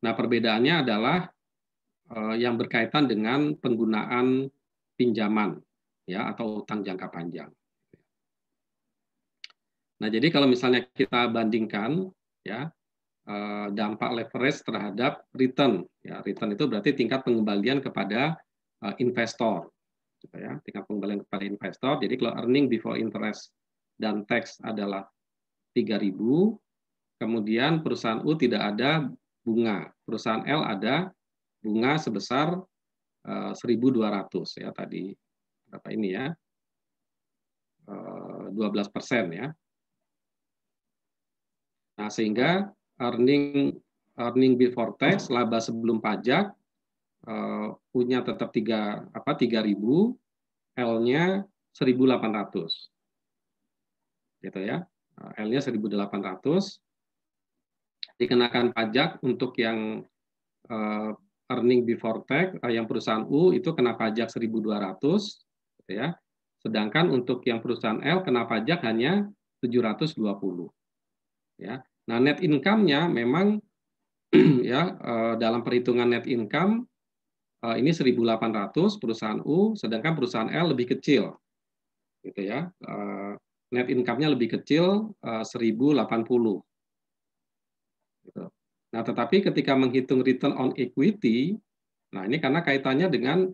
Nah, perbedaannya adalah yang berkaitan dengan penggunaan pinjaman ya atau utang jangka panjang. Nah, jadi kalau misalnya kita bandingkan ya dampak leverage terhadap return ya, return itu berarti tingkat pengembalian kepada investor gitu ya, tingkat pengembalian kepada investor. Jadi kalau earning before interest dan tax adalah 3.000, kemudian perusahaan U tidak ada bunga, perusahaan L ada bunga sebesar 1.200 ya tadi berapa ini ya 12% ya. Nah, sehingga earning before tax, laba sebelum pajak punya tetap 3.000, L-nya 1.800. Gitu ya. L-nya 1.800. Dikenakan pajak untuk yang earning before tax, yang perusahaan U itu kena pajak 1.200 gitu ya. Sedangkan untuk yang perusahaan L kena pajak hanya 720. Ya. Nah, net income-nya memang ya dalam perhitungan net income ini 1.800 perusahaan U, sedangkan perusahaan L lebih kecil, gitu ya. Net income-nya lebih kecil 1.080. Gitu. Nah, tetapi ketika menghitung return on equity, nah ini karena kaitannya dengan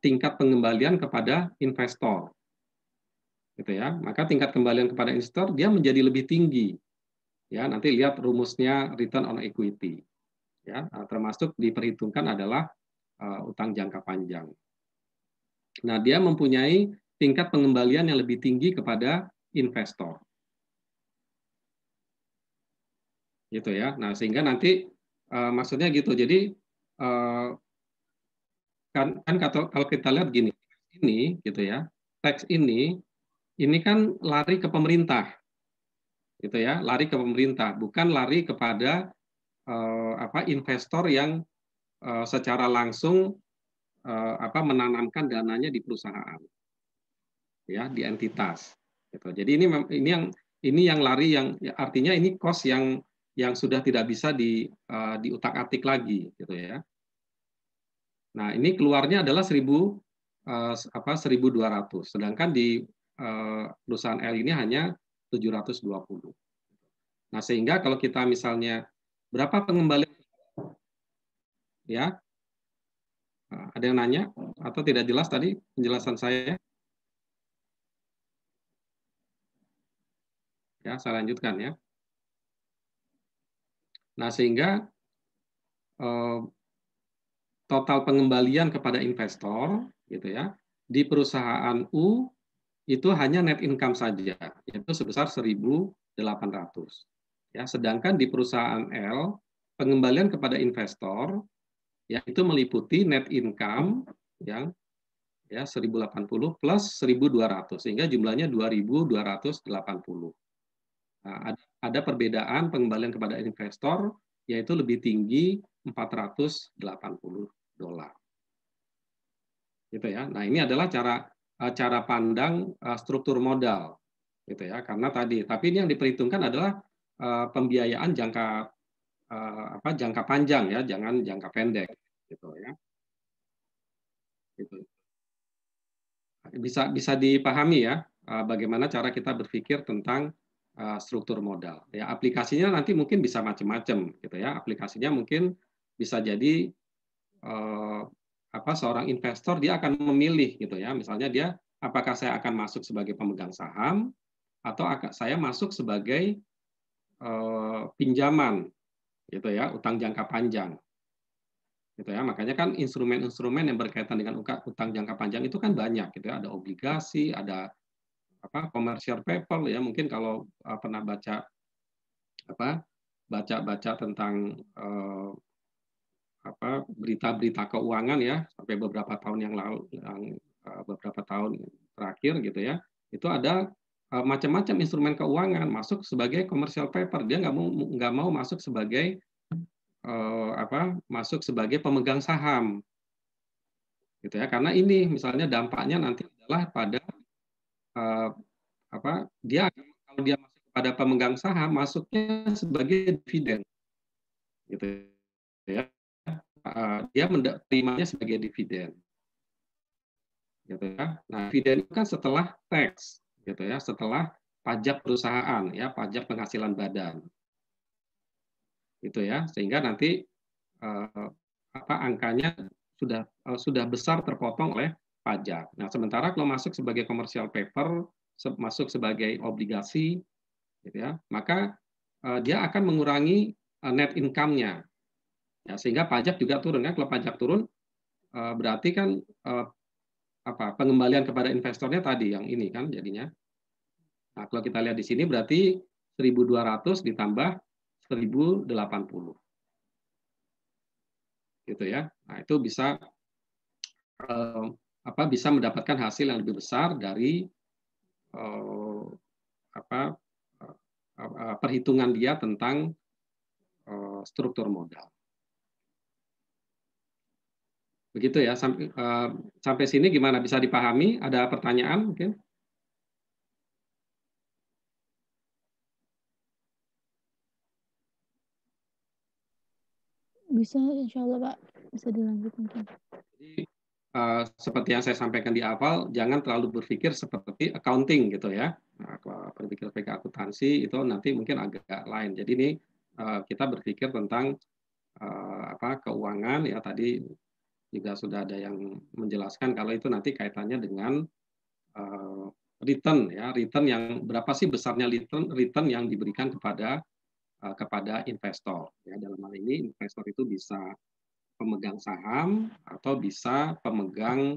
tingkat pengembalian kepada investor, gitu ya. Maka tingkat kembalian kepada investor dia menjadi lebih tinggi. Ya, nanti lihat rumusnya return on equity. Ya, termasuk diperhitungkan adalah utang jangka panjang. Nah, dia mempunyai tingkat pengembalian yang lebih tinggi kepada investor. Gitu ya. Nah, sehingga nanti maksudnya gitu. Jadi kan kalau kita lihat gini, ini gitu ya. Tax ini kan lari ke pemerintah. Gitu ya, lari ke pemerintah, bukan lari kepada investor yang secara langsung menanamkan dananya di perusahaan, ya di entitas. Gitu. Jadi ini yang lari yang ya, artinya ini cost yang sudah tidak bisa diutak-atik lagi, gitu ya. Nah ini keluarnya adalah 1.200, sedangkan di perusahaan L ini hanya 720. Nah sehingga kalau kita misalnya berapa pengembalian ya. Ada yang nanya atau tidak jelas tadi penjelasan saya? Ya, saya lanjutkan ya. Nah, sehingga total pengembalian kepada investor gitu ya di perusahaan U itu hanya net income saja, yaitu sebesar 1.800. Ya, sedangkan di perusahaan L pengembalian kepada investor yaitu meliputi net income yang 1.080 plus 1.200 sehingga jumlahnya 2.280. Nah, ada perbedaan pengembalian kepada investor yaitu lebih tinggi $480. Gitu ya. Nah, ini adalah cara pandang struktur modal gitu ya. Karena tapi ini yang diperhitungkan adalah pembiayaan jangka panjang ya, jangan jangka pendek gitu ya. Gitu. Bisa dipahami ya bagaimana cara kita berpikir tentang struktur modal. Ya, aplikasinya nanti mungkin bisa macam-macam gitu ya. Aplikasinya mungkin bisa jadi seorang investor dia akan memilih gitu ya. Misalnya dia apakah saya akan masuk sebagai pemegang saham atau saya masuk sebagai pinjaman gitu ya, utang jangka panjang. Gitu ya. Makanya kan instrumen-instrumen yang berkaitan dengan utang jangka panjang itu kan banyak gitu ya. Ada obligasi, ada commercial paper ya, mungkin kalau pernah baca tentang berita-berita keuangan ya sampai beberapa tahun yang lalu, beberapa tahun terakhir gitu ya, itu ada macam-macam instrumen keuangan masuk sebagai commercial paper. Dia nggak mau masuk sebagai masuk sebagai pemegang saham gitu ya, karena ini misalnya dampaknya nanti adalah pada kalau dia masuk pada pemegang saham masuknya sebagai dividen, gitu ya. Dia menerimanya sebagai dividen, gitu ya. Nah, dividen itu kan setelah tax, gitu ya, setelah pajak perusahaan, ya, pajak penghasilan badan, gitu ya. Sehingga nanti angkanya sudah besar terpotong oleh pajak. Nah, sementara kalau masuk sebagai commercial paper, masuk sebagai obligasi, gitu ya, maka dia akan mengurangi net income-nya, ya, sehingga pajak juga turun. Kan kalau pajak turun berarti kan pengembalian kepada investornya tadi yang ini kan jadinya. Nah, kalau kita lihat di sini berarti 1.200 ditambah 1.080, gitu ya. Nah, itu bisa bisa mendapatkan hasil yang lebih besar dari perhitungan dia tentang struktur modal. Begitu ya, sampai sini gimana, bisa dipahami? Ada pertanyaan mungkin? Bisa, insya Allah Pak. Bisa dilanjut mungkin. Jadi, seperti yang saya sampaikan di awal, jangan terlalu berpikir seperti accounting gitu ya. Nah, kalau berpikir sebagai akuntansi itu nanti mungkin agak lain. Jadi ini kita berpikir tentang keuangan, ya, tadi juga sudah ada yang menjelaskan kalau itu nanti kaitannya dengan return, ya, return yang berapa sih besarnya return yang diberikan kepada investor, ya. Dalam hal ini investor itu bisa pemegang saham atau bisa pemegang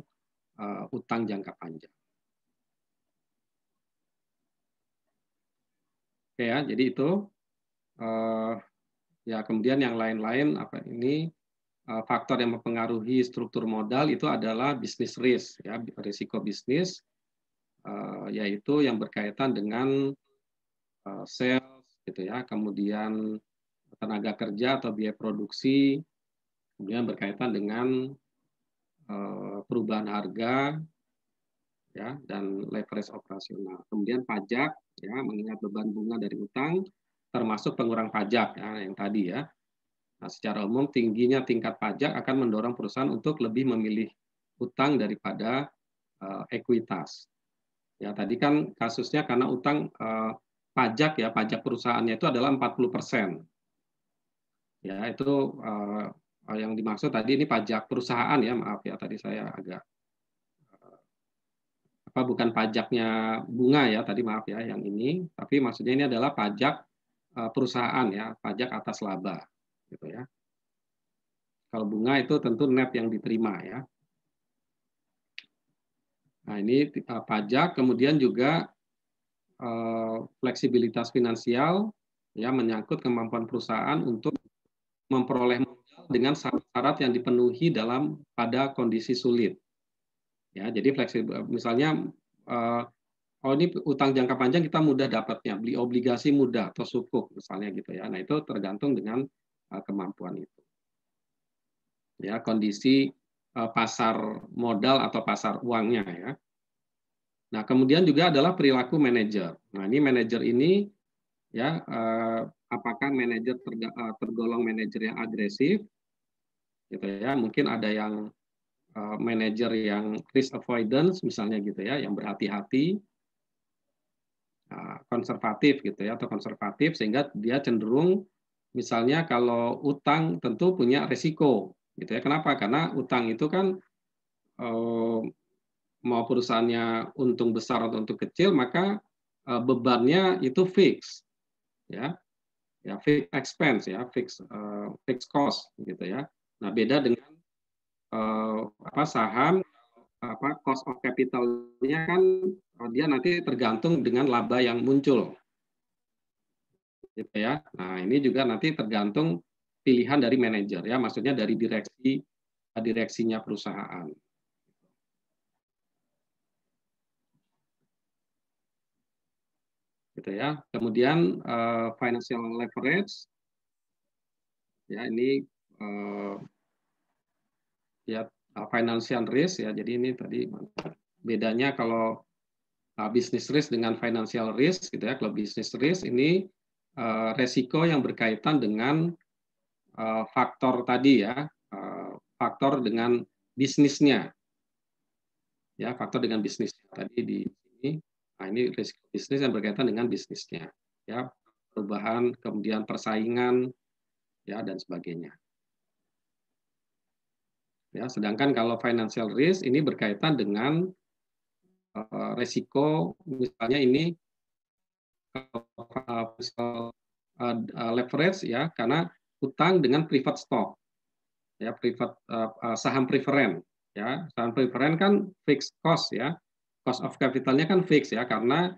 utang jangka panjang. Oke, ya, jadi itu ya. Kemudian yang lain-lain faktor yang mempengaruhi struktur modal itu adalah business risk, ya, risiko bisnis, yaitu yang berkaitan dengan sales, gitu ya, kemudian tenaga kerja atau biaya produksi, kemudian berkaitan dengan perubahan harga, ya, dan leverage operasional. Kemudian pajak, ya, mengingat beban bunga dari utang, termasuk pengurang pajak, ya, yang tadi ya. Nah, secara umum tingginya tingkat pajak akan mendorong perusahaan untuk lebih memilih utang daripada ekuitas. Ya, tadi kan kasusnya karena utang pajak, ya, pajak perusahaannya itu adalah 40%. Ya, itu yang dimaksud tadi ini pajak perusahaan, ya, maaf ya, tadi saya agak bukan pajaknya bunga, ya, tadi maaf ya yang ini, tapi maksudnya ini adalah pajak perusahaan, ya, pajak atas laba, gitu ya. Kalau bunga itu tentu net yang diterima, ya. Nah, ini pajak, kemudian juga fleksibilitas finansial, ya, menyangkut kemampuan perusahaan untuk memperoleh modal dengan syarat yang dipenuhi pada kondisi sulit. Ya, jadi fleksibel, misalnya ini utang jangka panjang kita mudah dapatnya, beli obligasi mudah atau sukuk misalnya gitu ya. Nah, itu tergantung dengan kemampuan itu. Ya, kondisi pasar modal atau pasar uangnya, ya. Nah, kemudian juga adalah perilaku manajer. Nah, ini manajer ini, ya, apakah manajer tergolong manajer yang agresif, gitu ya. Mungkin ada yang manajer yang risk avoidance misalnya gitu ya, yang berhati-hati, konservatif gitu ya, atau konservatif sehingga dia cenderung misalnya kalau utang tentu punya risiko gitu ya. Kenapa? Karena utang itu kan mau perusahaannya untung besar atau untung kecil, maka bebannya itu fix, ya, ya, fixed expense, ya, fixed cost gitu ya. Nah, beda dengan saham, cost of capital-nya kan dia nanti tergantung dengan laba yang muncul, gitu ya. Nah, ini juga nanti tergantung pilihan dari manajer, ya, maksudnya dari direksinya perusahaan. Gitu ya. Kemudian financial leverage, ya, ini ya, financial risk, ya. Jadi ini tadi bedanya kalau business risk dengan financial risk gitu ya. Kalau business risk ini resiko yang berkaitan dengan faktor tadi ya, faktor dengan bisnisnya. Ya, faktor dengan bisnis tadi di sini. Nah, ini risiko bisnis yang berkaitan dengan bisnisnya. Ya, perubahan, kemudian persaingan ya dan sebagainya. Ya, sedangkan kalau financial risk ini berkaitan dengan resiko, misalnya ini leverage ya, karena utang dengan private stock, ya private saham preferen, ya saham preferen kan fixed cost ya, cost of capitalnya kan fix ya, karena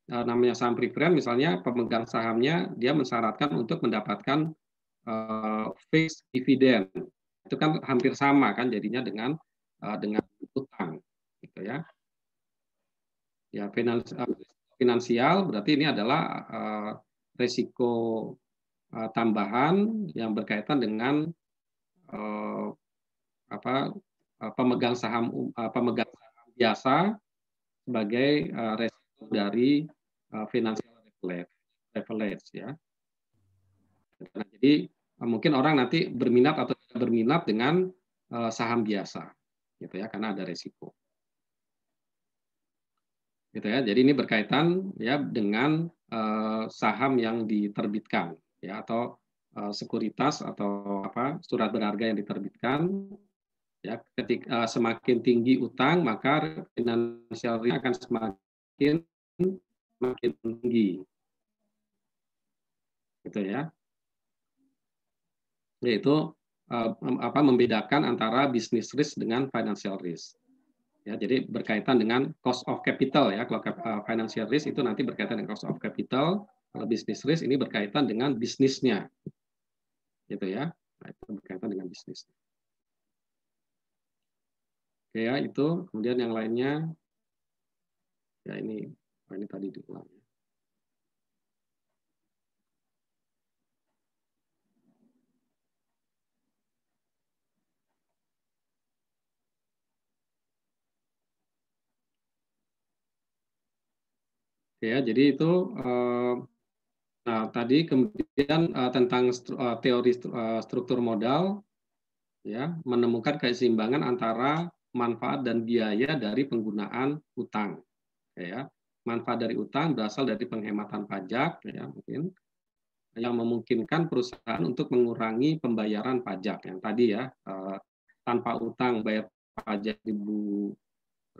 namanya saham preferen misalnya pemegang sahamnya dia mensyaratkan untuk mendapatkan fixed dividend, itu kan hampir sama kan jadinya dengan utang, gitu ya. Ya, finansial berarti ini adalah risiko tambahan yang berkaitan dengan pemegang saham biasa sebagai risiko dari financial leverage ya. Nah, jadi mungkin orang nanti berminat atau tidak berminat dengan saham biasa, gitu ya, karena ada risiko. Gitu ya. Jadi ini berkaitan ya dengan saham yang diterbitkan ya, atau sekuritas atau surat berharga yang diterbitkan ya. Ketika semakin tinggi utang maka financial risk akan semakin tinggi, gitu ya. Yaitu membedakan antara business risk dengan financial risk. Ya, jadi berkaitan dengan cost of capital ya. Kalau financial risk itu nanti berkaitan dengan cost of capital. Kalau business risk ini berkaitan dengan bisnisnya, gitu ya. Nah, itu berkaitan dengan bisnis. Oke ya, itu. Kemudian yang lainnya, ya ini tadi diulang. Ya, jadi itu nah tadi kemudian tentang teori struktur modal ya, menemukan keseimbangan antara manfaat dan biaya dari penggunaan utang ya. Manfaat dari utang berasal dari penghematan pajak ya, mungkin yang memungkinkan perusahaan untuk mengurangi pembayaran pajak yang tadi ya, tanpa utang bayar pajak 200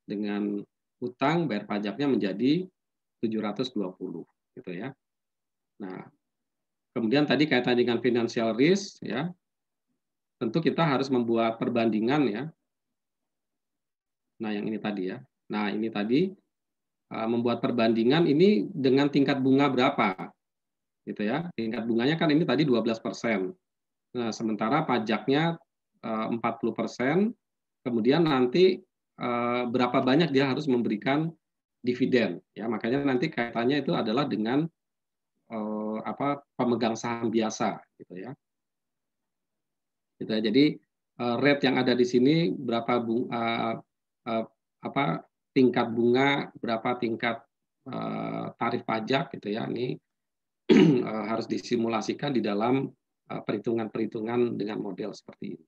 dengan utang bayar pajaknya menjadi 720 gitu ya. Nah, kemudian tadi kaitan dengan financial risk ya. Tentu kita harus membuat perbandingan ya. Nah, yang ini tadi ya. Nah, ini tadi membuat perbandingan ini dengan tingkat bunga berapa gitu ya. Tingkat bunganya kan ini tadi 12%. Nah, sementara pajaknya 40%, kemudian nanti berapa banyak dia harus memberikan dividen ya, makanya nanti kaitannya itu adalah dengan pemegang saham biasa gitu ya. Gitu ya. Jadi rate yang ada di sini berapa tingkat bunga, berapa tingkat tarif pajak gitu ya, ini harus disimulasikan di dalam perhitungan-perhitungan dengan model seperti ini.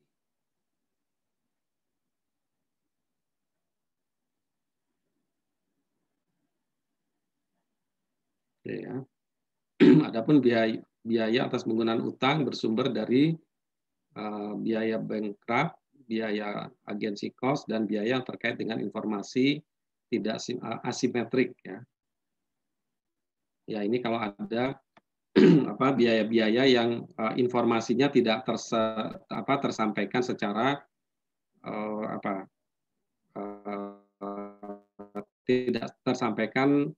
Ya. Adapun biaya atas penggunaan utang bersumber dari biaya bankrupt, biaya agensi cost, dan biaya yang terkait dengan informasi tidak asimetrik ya. Ya, ini kalau ada biaya-biaya yang informasinya tidak tersampaikan secara tidak tersampaikan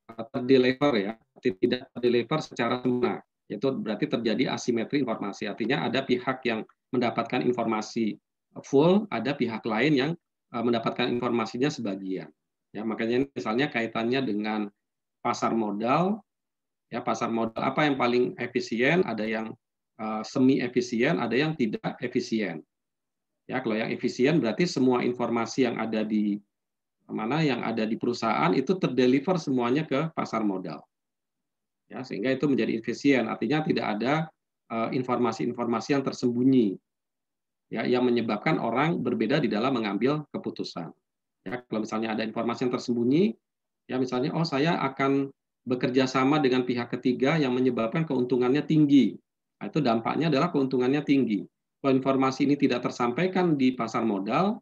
terdeliver ya, tidak terdeliver secara sempurna. Itu berarti terjadi asimetri informasi. Artinya ada pihak yang mendapatkan informasi full, ada pihak lain yang mendapatkan informasinya sebagian. Ya, makanya misalnya kaitannya dengan pasar modal, ya pasar modal apa yang paling efisien, ada yang semi efisien, ada yang tidak efisien. Ya, kalau yang efisien berarti semua informasi yang ada di mana yang ada di perusahaan itu terdeliver semuanya ke pasar modal. Ya, sehingga itu menjadi efisien, artinya tidak ada informasi-informasi yang tersembunyi, ya, yang menyebabkan orang berbeda di dalam mengambil keputusan. Ya, kalau misalnya ada informasi yang tersembunyi, ya misalnya, oh saya akan bekerja sama dengan pihak ketiga yang menyebabkan keuntungannya tinggi. Nah, itu dampaknya adalah keuntungannya tinggi. Kalau informasi ini tidak tersampaikan di pasar modal,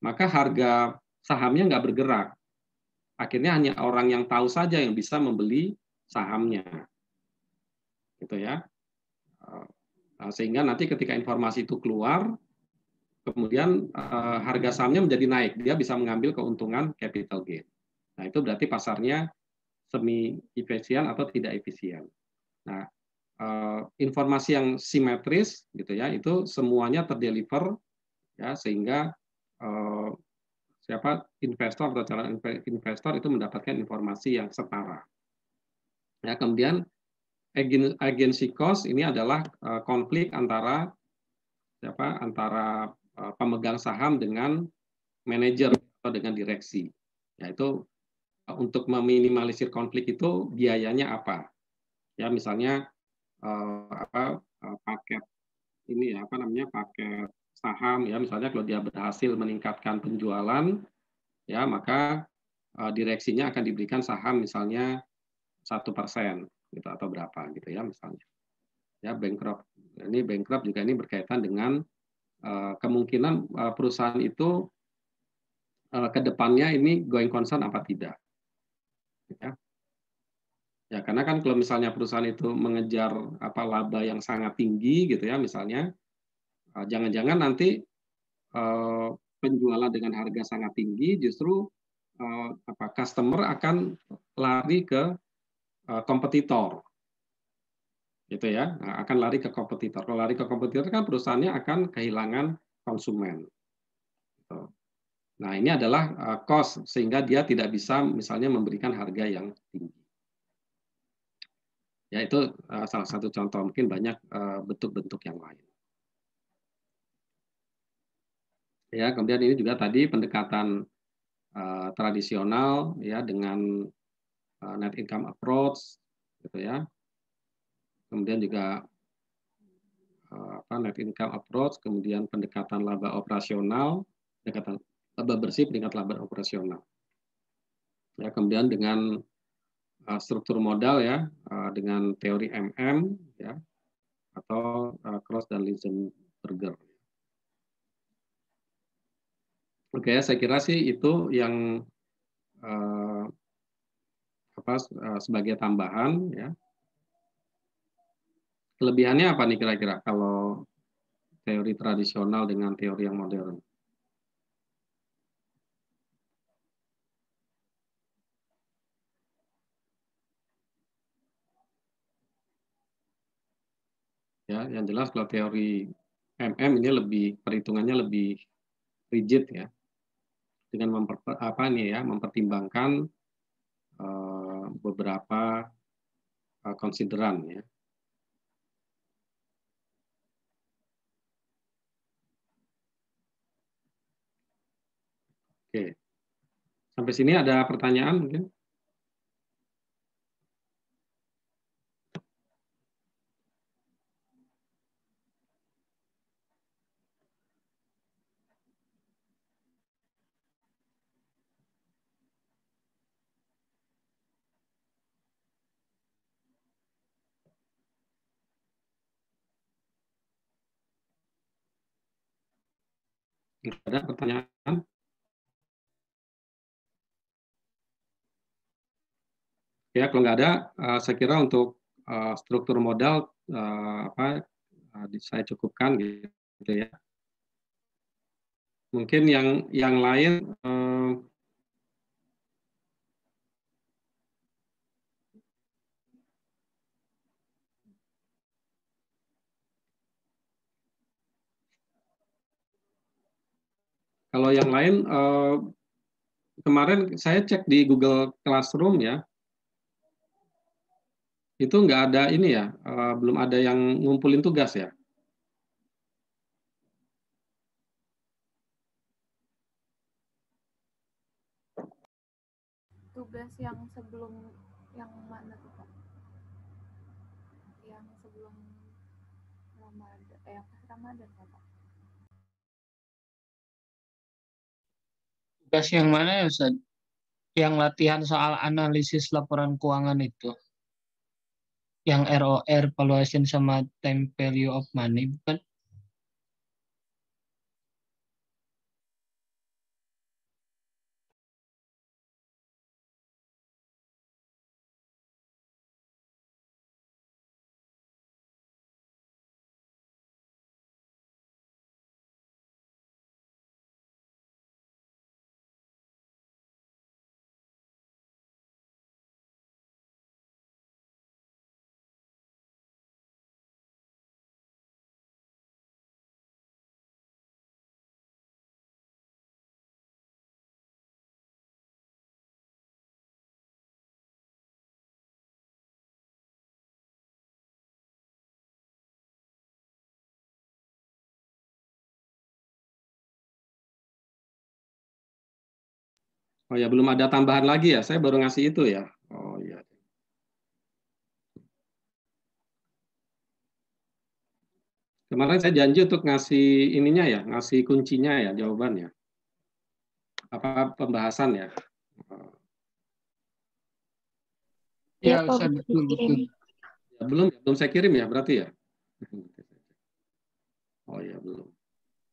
maka harga sahamnya nggak bergerak. Akhirnya hanya orang yang tahu saja yang bisa membeli sahamnya. Gitu ya. Nah, sehingga nanti ketika informasi itu keluar, kemudian harga sahamnya menjadi naik, dia bisa mengambil keuntungan capital gain. Nah, itu berarti pasarnya semi efisien atau tidak efisien. Nah, informasi yang simetris gitu ya, itu semuanya terdeliver ya, sehingga siapa investor atau calon investor itu mendapatkan informasi yang setara. Ya, kemudian agency cost ini adalah konflik antara pemegang saham dengan manajer atau dengan direksi. Yaitu untuk meminimalisir konflik itu biayanya apa? Ya misalnya paket ini ya paket saham ya, misalnya kalau dia berhasil meningkatkan penjualan ya, maka direksinya akan diberikan saham misalnya 1% gitu atau berapa gitu ya misalnya. Ya, bankrupt juga ini berkaitan dengan kemungkinan perusahaan itu ke depannya ini going concern apa tidak. Ya, karena kan kalau misalnya perusahaan itu mengejar laba yang sangat tinggi gitu ya misalnya, jangan-jangan nanti penjualan dengan harga sangat tinggi justru customer akan lari ke kompetitor. Gitu ya, akan lari ke kompetitor. Kalau lari ke kompetitor kan perusahaannya akan kehilangan konsumen. Gitu. Nah, ini adalah cost sehingga dia tidak bisa misalnya memberikan harga yang tinggi. Ya, itu salah satu contoh, mungkin banyak bentuk-bentuk yang lain. Ya, kemudian ini juga tadi pendekatan tradisional ya dengan net income approach gitu ya. Kemudian juga net income approach, kemudian pendekatan laba operasional, pendekatan laba bersih, pendekatan laba operasional. Ya, kemudian dengan struktur modal ya, dengan teori MM ya, atau Cross dan Lisenberger. Oke, saya kira sih itu yang sebagai tambahan ya. Kelebihannya apa nih kira-kira kalau teori tradisional dengan teori yang modern? Ya, yang jelas kalau teori MM ini perhitungannya lebih rigid ya, dengan mempertimbangkan beberapa konsideran ya. Oke, sampai sini ada pertanyaan mungkin? Ada pertanyaan? Ya, kalau nggak ada, saya kira untuk struktur modal saya cukupkan gitu ya. Mungkin yang lain kalau yang lain kemarin saya cek di Google Classroom ya, itu nggak ada ini ya, belum ada yang ngumpulin tugas ya. tugas yang sebelum yang mana tuh Pak? Yang sebelum Ramadan, pas Ramadan ya Pak? Tugas yang mana ya Ustaz? Yang latihan soal analisis laporan keuangan itu. Yang ROR, valuation sama time value of money, bukan? Oh ya, belum ada tambahan lagi ya. Saya baru ngasih itu ya. Oh iya. Kemarin saya janji untuk ngasih ininya ya, ngasih kuncinya ya, jawabannya. Apa pembahasan ya? Ya, Pak, Ustaz, betul. Ya, belum saya kirim ya, berarti ya. Oh ya, belum.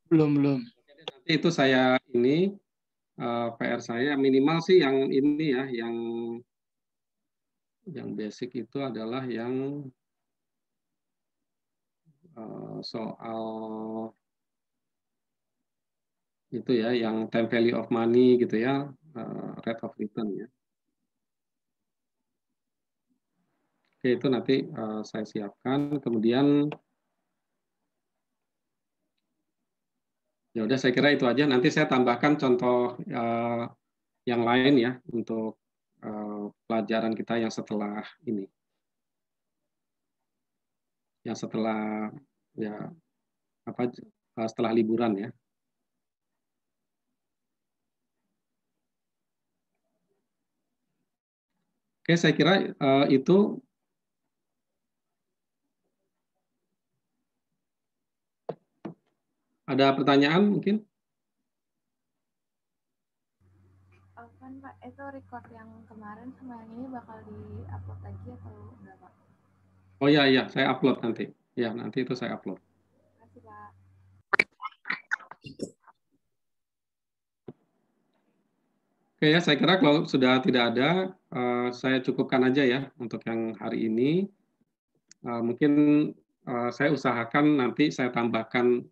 Belum. Nanti itu saya ini PR saya minimal sih yang ini ya, yang basic itu adalah yang soal itu ya, yang time value of money gitu ya, rate of return ya. Oke, itu nanti saya siapkan. Kemudian ya udah, saya kira itu aja. Nanti saya tambahkan contoh yang lain ya untuk pelajaran kita yang setelah ini, yang setelah ya apa setelah liburan ya. Oke, saya kira itu. Ada pertanyaan mungkin? Kan Pak, itu record yang kemarin sama yang ini bakal di-upload lagi atau enggak Pak? Oh iya, saya upload nanti. Ya, nanti itu saya upload. Terima kasih Pak. Oke ya, saya kira kalau sudah tidak ada, saya cukupkan aja ya untuk yang hari ini. Mungkin saya usahakan nanti saya tambahkan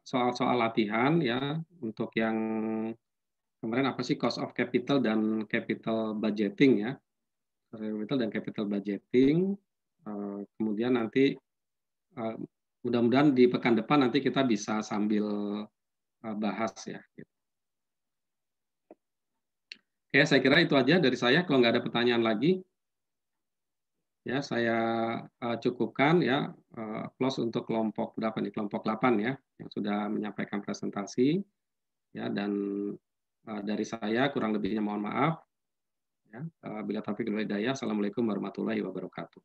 soal-soal latihan ya untuk yang kemarin apa sih cost of capital dan capital budgeting ya, capital dan capital budgeting. Kemudian nanti mudah-mudahan di pekan depan nanti kita bisa sambil bahas ya. Oke, saya kira itu aja dari saya. Kalau nggak ada pertanyaan lagi, ya saya cukupkan ya. Close untuk kelompok berapa nih? Kelompok 8 ya, yang sudah menyampaikan presentasi. Ya, dan dari saya kurang lebihnya mohon maaf. Ya, bila taufiq wal hidayah. Assalamualaikum warahmatullahi wabarakatuh.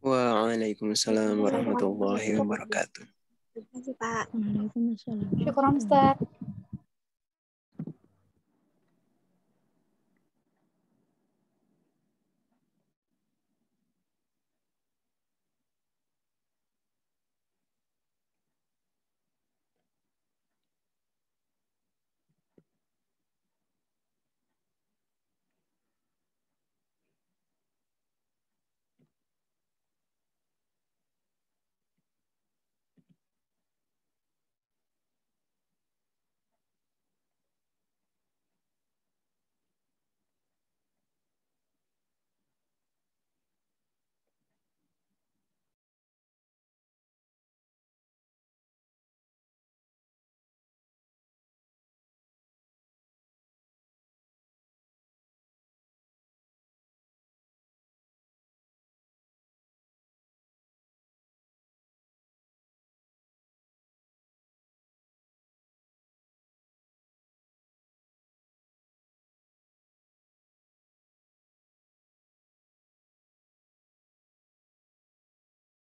Waalaikumsalam warahmatullahi wabarakatuh. Terima kasih Pak. Waalaikumsalam. Syukur Ustaz.